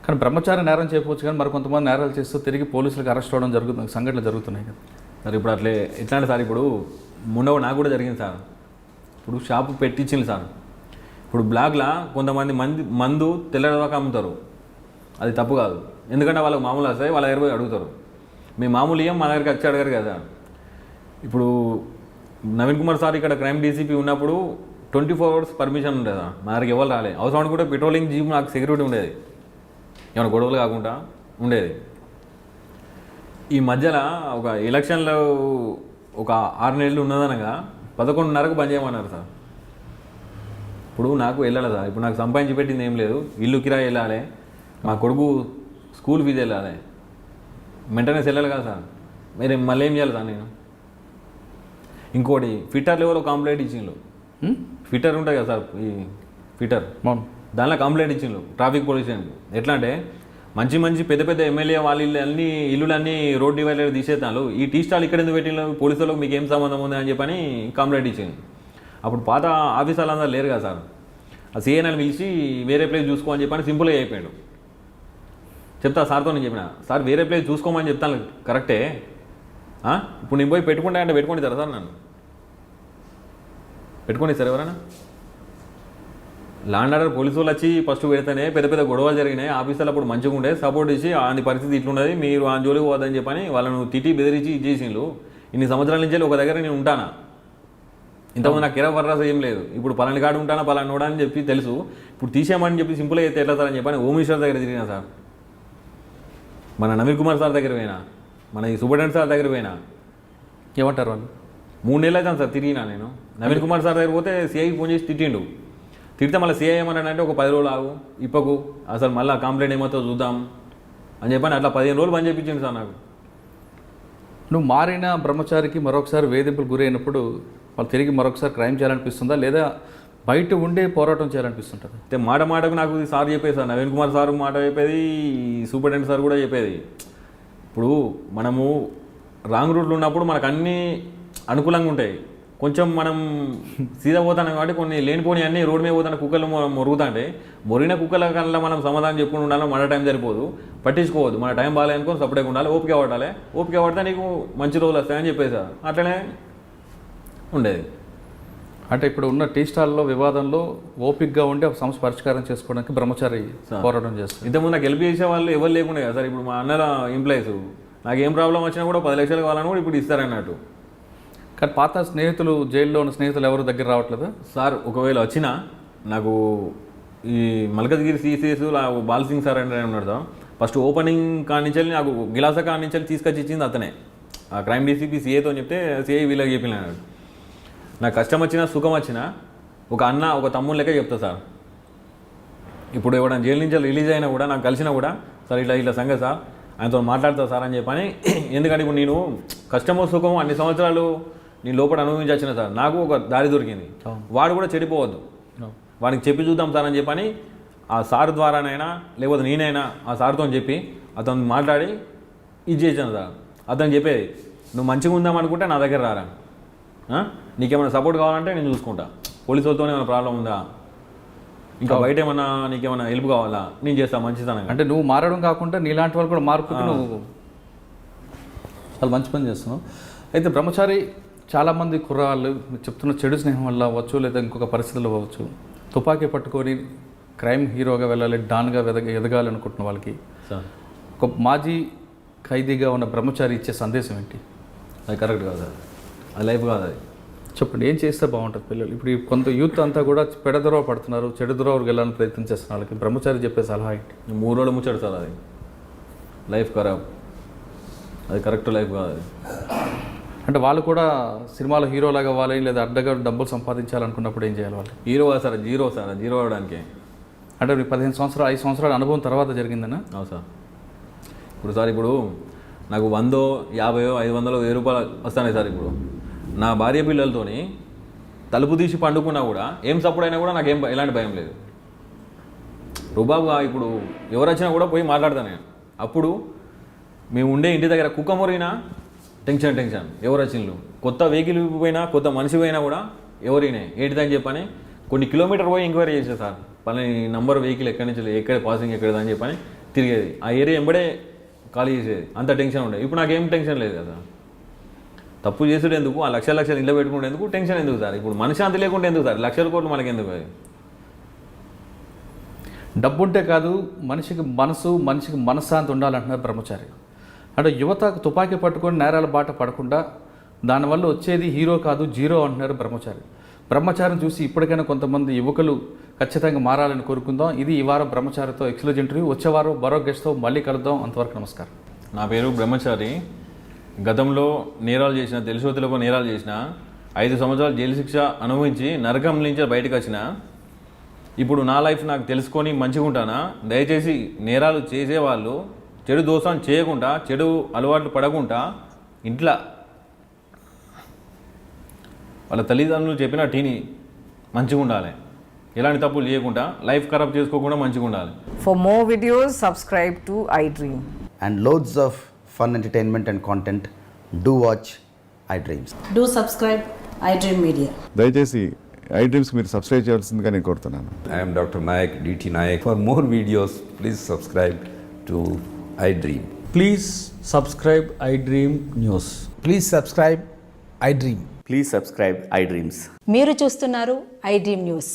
కానీ బ్రహ్మచారి నేరం చేయకపోవచ్చు, కానీ మరి కొంతమంది నేరాలు చేస్తూ తిరిగి పోలీసులకు అరెస్ట్ అవ్వడం జరుగుతుంది, సంఘటనలు జరుగుతున్నాయి కదా సార్. ఇప్పుడు అట్లే ఎట్లా అంటే సార్, ఇప్పుడు మొన్న నాకు కూడా జరిగింది సార్. ఇప్పుడు షాపు పెట్టించింది సార్. ఇప్పుడు బ్లాక్లో కొంతమంది మందు తెల్లదాకా అమ్ముతారు, అది తప్పు కాదు. ఎందుకంటే వాళ్ళకి మామూలు వస్తాయి, వాళ్ళ దగ్గర పోయి అడుగుతారు. మేము మామూలు మా దగ్గరికి వచ్చి అడగారు కదా. ఇప్పుడు నవీన్ కుమార్ సార్ ఇక్కడ క్రైమ్ డీసీపీ ఉన్నప్పుడు 24 hours పర్మిషన్ ఉండేదా, మా దగ్గరికి ఎవరు రాలే. అవసరం అనుకుంటే పెట్రోలింగ్ జీప్ నాకు సెక్యూరిటీ ఉండేది, ఏమైనా గొడవలు కాకుండా ఉండేది. ఈ మధ్యలో ఒక ఎలక్షన్లో ఒక 6 నెలలు ఉన్నదనగా 11:30కు బంద్ చేయమన్నారు సార్. ఇప్పుడు నాకు వెళ్ళాలి సార్, ఇప్పుడు నాకు సంపాదించి పెట్టింది ఏం లేదు, ఇల్లు కిరాయి వెళ్ళాలి, మా కొడుకు స్కూల్ ఫీజు వెళ్ళాలి, మెయింటెనెన్స్ వెళ్ళాలి కదా సార్. మీరు మళ్ళీ ఏం చేయాలి సార్ నేను? ఇంకోటి ఫిట్టర్ లెవెల్లో కంప్లైంట్ ఇచ్చిండ్రు. ఫిట్టర్ ఉంటుంది కదా సార్, ఈ ఫిట్టర్ దానిలో కంప్లైంట్ ఇచ్చిండ్రు ట్రాఫిక్ పోలీస్. ఎట్లా అంటే మంచి పెద్ద ఎమ్మెల్యే వాళ్ళ ఇల్లులన్నీ రోడ్ డివైడర్ తీసేస్తాను, ఈ టీ స్టాల్ ఇక్కడ ఎందుకు పెట్టిన పోలీసులకు మీకు ఏం సంబంధం ఉంది అని చెప్పని కంప్లైంట్ ఇచ్చింది. అప్పుడు పాత ఆఫీసర్లు అందరూ లేరు కదా సార్, ఆ సీఎన్ఎల్ పిలిచి వేరే ప్లేస్ చూసుకో అని చెప్పని సింపుల్గా అయిపోయాడు. చెప్తా సార్తో నేను చెప్పిన, సార్ వేరే ప్లేస్ చూసుకోమని చెప్తాను కరెక్టే, ఇప్పుడు నేను పోయి పెట్టుకుంటా అంటే పెట్టుకోండి సార్ నన్ను పెట్టుకోండి సార్ ఎవరైనా. ల్యాండ్ ఆర్డర్ పోలీసు వాళ్ళు వచ్చి ఫస్ట్ పెడితేనే పెద్ద గొడవలు జరిగినాయి, ఆఫీసర్లు అప్పుడు మంచిగా ఉండే సపోర్ట్ ఇచ్చి ఆయన పరిస్థితి ఇట్లున్నది, మీరు ఆ జోలికి పోదని చెప్పని వాళ్ళను తిట్టి బెదిరించి ఇచ్చేసిండ్రు. ఇన్ని సంవత్సరాల నుంచి ఒక దగ్గర నేను ఉంటానా, ఇంతకుముందు నాకు కిరా వర్రాస ఏం లేదు, ఇప్పుడు పలాని కాడు ఉంటానా పలాని నోడా అని చెప్పి తెలుసు. ఇప్పుడు తీసేయమని చెప్పి సింపుల్గా అయితే ఎట్లా సార్ అని చెప్పని హోమ్ మినిస్టర్ దగ్గర తిరిగినా సార్, మన నవీన్ కుమార్ సార్ దగ్గర పోయినా, మన ఈ సూపరింటెండెంట్ సార్ దగ్గర పోయినా. ఏమంటారు వాళ్ళు? 3 నెలలు అవుతాను సార్ తిరిగినా నేను. నవీన్ కుమార్ సార్ దగ్గర పోతే సిఐకి ఫోన్ చేసి తిట్టిండు. తిడితే మళ్ళీ సీఐ ఏమన్నాడంటే ఒక 10 రోజులు ఆగు, ఇప్పకు అసలు మళ్ళీ కంప్లైంట్ ఏమవుతుందో చూద్దాం అని చెప్పని అట్లా 15 రోజులు పని చెప్పించింది సార్ నాకు. నువ్వు మారిన బ్రహ్మచారికి మరొకసారి వేధింపులు గురైనప్పుడు వాళ్ళు తిరిగి మరొకసారి క్రైమ్ చేయాలనిపిస్తుందా లేదా బయట ఉండే పోరాటం చేయాలనిపిస్తుంటుంది? అయితే మాటకు నాకు సార్ చెప్పేది సార్, నవీన్ కుమార్ సార్ మాట చెప్పేది, సూపరింటెండెంట్ సార్ కూడా చెప్పేది. ఇప్పుడు మనము రాంగ్ రూట్లో ఉన్నప్పుడు మనకు అన్నీ అనుకూలంగా ఉంటాయి, కొంచెం మనం సీదా పోతాను కాబట్టి కొన్ని లేనిపోని అన్నీ రోడ్డు మీద పోతాను కుక్కలు మొరుగుతుంటే మొరిగిన కుక్కల కన్నా మనం సమాధానం చెప్పుకుని ఉండాలి. మన టైం సరిపోదు, పట్టించుకోవద్దు, మన టైం బాగాలే అనుకొని సపరేట్గా ఉండాలి, ఓపిక పడాలి, ఓపిక పడితే నీకు మంచి రోజులు వస్తాయని చెప్పేది సార్. అట్లనే ఉండేది. అంటే ఇప్పుడు ఉన్న టీ స్టాల్లో వివాదంలో ఓపిక్గా ఉండి ఒక సమస్య పరిష్కారం చేసుకోవడానికి బ్రహ్మచారి పోరాటం చేస్తారు. ఇంతకుముందు నాకు హెల్ప్ చేసే వాళ్ళు ఎవరు లేకుండా కదా సార్. ఇప్పుడు మా అన్నల ఎంప్లాయీస్ నాకు ఏం ప్రాబ్లం వచ్చినా కూడా 10 లక్షలు కావాలని కూడా ఇప్పుడు ఇస్తారన్నట్టు. కానీ పాత స్నేహితులు, జైల్లో ఉన్న స్నేహితులు ఎవరు దగ్గర రావట్లేదా సార్? ఒకవేళ వచ్చినా నాకు ఈ మల్కజ్గిరి సిసిఎస్ బాల్సింగ్ సార్ అంటే ఉన్నాడు సార్, ఫస్ట్ ఓపెనింగ్ కానించి నాకు గిలాస కానించి తీసుకొచ్చి ఇచ్చింది అతనే. ఆ క్రైమ్ డీసీపీ సిఐతో చెప్తే సిఐ వీళ్ళకి చెప్పినాడు. నాకు కష్టం వచ్చినా సుఖం వచ్చినా ఒక అన్న ఒక తమ్ముడు లెక్క చెప్తా సార్. ఇప్పుడు ఎవడన్నా జైలు నుంచి రిలీజ్ అయినా కూడా నాకు కలిసినా కూడా సార్ ఇట్లా సంగతి సార్ ఆయనతో మాట్లాడతా సార్ అని చెప్పని. ఎందుకంటే ఇప్పుడు నేను కష్టమో సుఖమో అన్ని సంవత్సరాలు నేను లోపల అనుభవించి వచ్చిన సార్, నాకు ఒక దారి దొరికింది. వాడు కూడా చెడిపోవద్దు, వాడికి చెప్పి చూద్దాం సార్ అని చెప్పని ఆ సార్ ద్వారానైనా లేకపోతే నేనైనా ఆ సార్తో చెప్పి అతను మాట్లాడి ఇది చేశాను సార్. అతను చెప్పేది నువ్వు మంచిగా ఉందాం అనుకుంటే నా దగ్గర రారా, నీకేమైనా సపోర్ట్ కావాలంటే నేను చూసుకుంటా, పోలీసు వాళ్ళతో ఏమైనా ప్రాబ్లం ఉందా ఇంకా బయట ఏమన్నా నీకేమన్నా హెల్ప్ కావాలా నేను చేస్తా మంచితనంగా. అంటే నువ్వు మారడం కాకుండా నీలాంటి వాళ్ళు కూడా మార్పుకి నువ్వు చాలా మంచి పని చేస్తున్నావు. అయితే బ్రహ్మచారి చాలామంది కుర్రాళ్ళు మీరు చెప్తున్న చెడు స్నేహం వల్ల అవ్వచ్చు, లేదా ఇంకొక పరిస్థితుల్లో అవ్వచ్చు, తుపాకీ పట్టుకొని క్రైమ్ హీరోగా వెళ్ళాలి, డాన్గా ఎదగాలి అనుకుంటున్న వాళ్ళకి సార్ ఒక మాజీ ఖైదీగా ఉన్న బ్రహ్మచారి ఇచ్చే సందేశం ఏంటి? అది కరెక్ట్ కాదు సార్, అది లైఫ్ కాదు. అది చెప్పండి, ఏం చేస్తే బాగుంటుంది పిల్లలు? ఇప్పుడు ఈ కొంత యూత్ అంతా కూడా పెడదొరవ పడుతున్నారు, చెడు దొరవకు వెళ్ళాలని ప్రయత్నం చేస్తున్న వాళ్ళకి బ్రహ్మచారి చెప్పే సలహా ఏంటి? 3 రోజులు ముచ్చాడు సార్, అది లైఫ్ ఖరాబ్, అది కరెక్ట్ లైఫ్ కాదు. అది అంటే వాళ్ళు కూడా సినిమాలో హీరోలాగా అవ్వాలి, లేదా అడ్డగా డబ్బులు సంపాదించాలనుకున్నప్పుడు ఏం చేయాలి వాళ్ళు? హీరో కాదు సార్, జీరో సార్, జీరో అవడానికి. అంటే మీకు 15 సంవత్సరాలు 5 సంవత్సరాల అనుభవం తర్వాత జరిగిందనా? అవును సార్. ఇప్పుడు సార్ ఇప్పుడు నాకు 100, 50, 500, 1000 రూపాయలు వస్తున్నాయి సార్. ఇప్పుడు నా భార్య పిల్లలతోని తలుపు తీసి పండుకున్నా కూడా ఏం సపోర్ట్ అయినా కూడా నాకు ఎలాంటి భయం లేదు. రుబాబుగా ఇప్పుడు ఎవరు వచ్చినా కూడా పోయి మాట్లాడతాను నేను. అప్పుడు మేము ఉండే ఇంటి దగ్గర కుక్క మొరిగినా టెన్షన్, ఎవరు వచ్చిండ్రు, కొత్త వెహికల్ పోయినా, కొత్త మనిషి పోయినా కూడా ఎవరినే ఏంటిదని చెప్పని కొన్ని కిలోమీటర్ పోయి ఎంక్వైరీ చేసేది సార్. పలాని నంబర్ వెహికల్ ఎక్కడి నుంచి ఎక్కడ పాసింగ్ ఎక్కడదని చెప్పని తిరిగేది. ఆ ఏరియా ఎంబడే ఖాళీ చేసేది. అంత టెన్షన్ ఉండేది. ఇప్పుడు నాకేం టెన్షన్ లేదు కదా. తప్పు చేసుడు ఎందుకు, ఆ లక్షలు ఇంట్లో పెట్టుకుంటేందుకు, టెన్షన్ ఎందుకు సార్? ఇప్పుడు మనశ్శాంతి లేకుంటే ఎందుకు సార్? లక్షల కోట్లు మనకి ఎందుకు? అది డబ్బుంటే కాదు, మనిషికి మనశ్శాంతి ఉండాలంటున్నారు బ్రహ్మచారి. అంటే యువత తుపాకీ పట్టుకొని నేరాల బాట పడకుండా దానివల్ల వచ్చేది హీరో కాదు జీరో అంటున్నారు బ్రహ్మచారి. బ్రహ్మచారిని చూసి ఇప్పటికైనా కొంతమంది యువకులు ఖచ్చితంగా మారాలని కోరుకుందాం. ఇది ఈ వారం బ్రహ్మచారితో ఎక్స్క్లూజివ్ ఇంటర్వ్యూ. వచ్చే వారం మరో గెస్ట్తో మళ్ళీ కలుద్దాం. అంతవరకు నమస్కారం. నా పేరు బ్రహ్మచారి. గతంలో నేరాలు చేసిన, తెలుసో తెలియకో నేరాలు చేసిన, 5 సంవత్సరాలు జైలు శిక్ష అనుభవించి నరకం నుంచి బయటకు వచ్చిన, ఇప్పుడు నా లైఫ్ నాకు తెలుసుకొని మంచిగా ఉంటానా? దయచేసి నేరాలు చేసేవాళ్ళు చెడు దోషం చేయకుండా, చెడు అలవాట్లు పడకుండా ఇంట్లో వాళ్ళ తల్లిదండ్రులు చెప్పిన టీని మంచిగా ఉండాలి, ఎలాంటి తప్పులు చేయకుండా, లైఫ్ ఖరాబ్ చేసుకోకుండా మంచిగా ఉండాలి. For more videos, subscribe to iDream. And loads of fun entertainment and content, do watch iDreams. Do subscribe iDream Media. దయచేసి ఐ డ్రీమ్స్ మీరు సబ్స్క్రైబ్ చేయాల్సిందిగా నేను కోరుతున్నాను. I am Dr. Nayak, DT Nayak. For more videos, please subscribe to iDream. Please subscribe iDream News. Please subscribe iDream. Please subscribe iDreams. మీరు చూస్తున్నారు iDream News.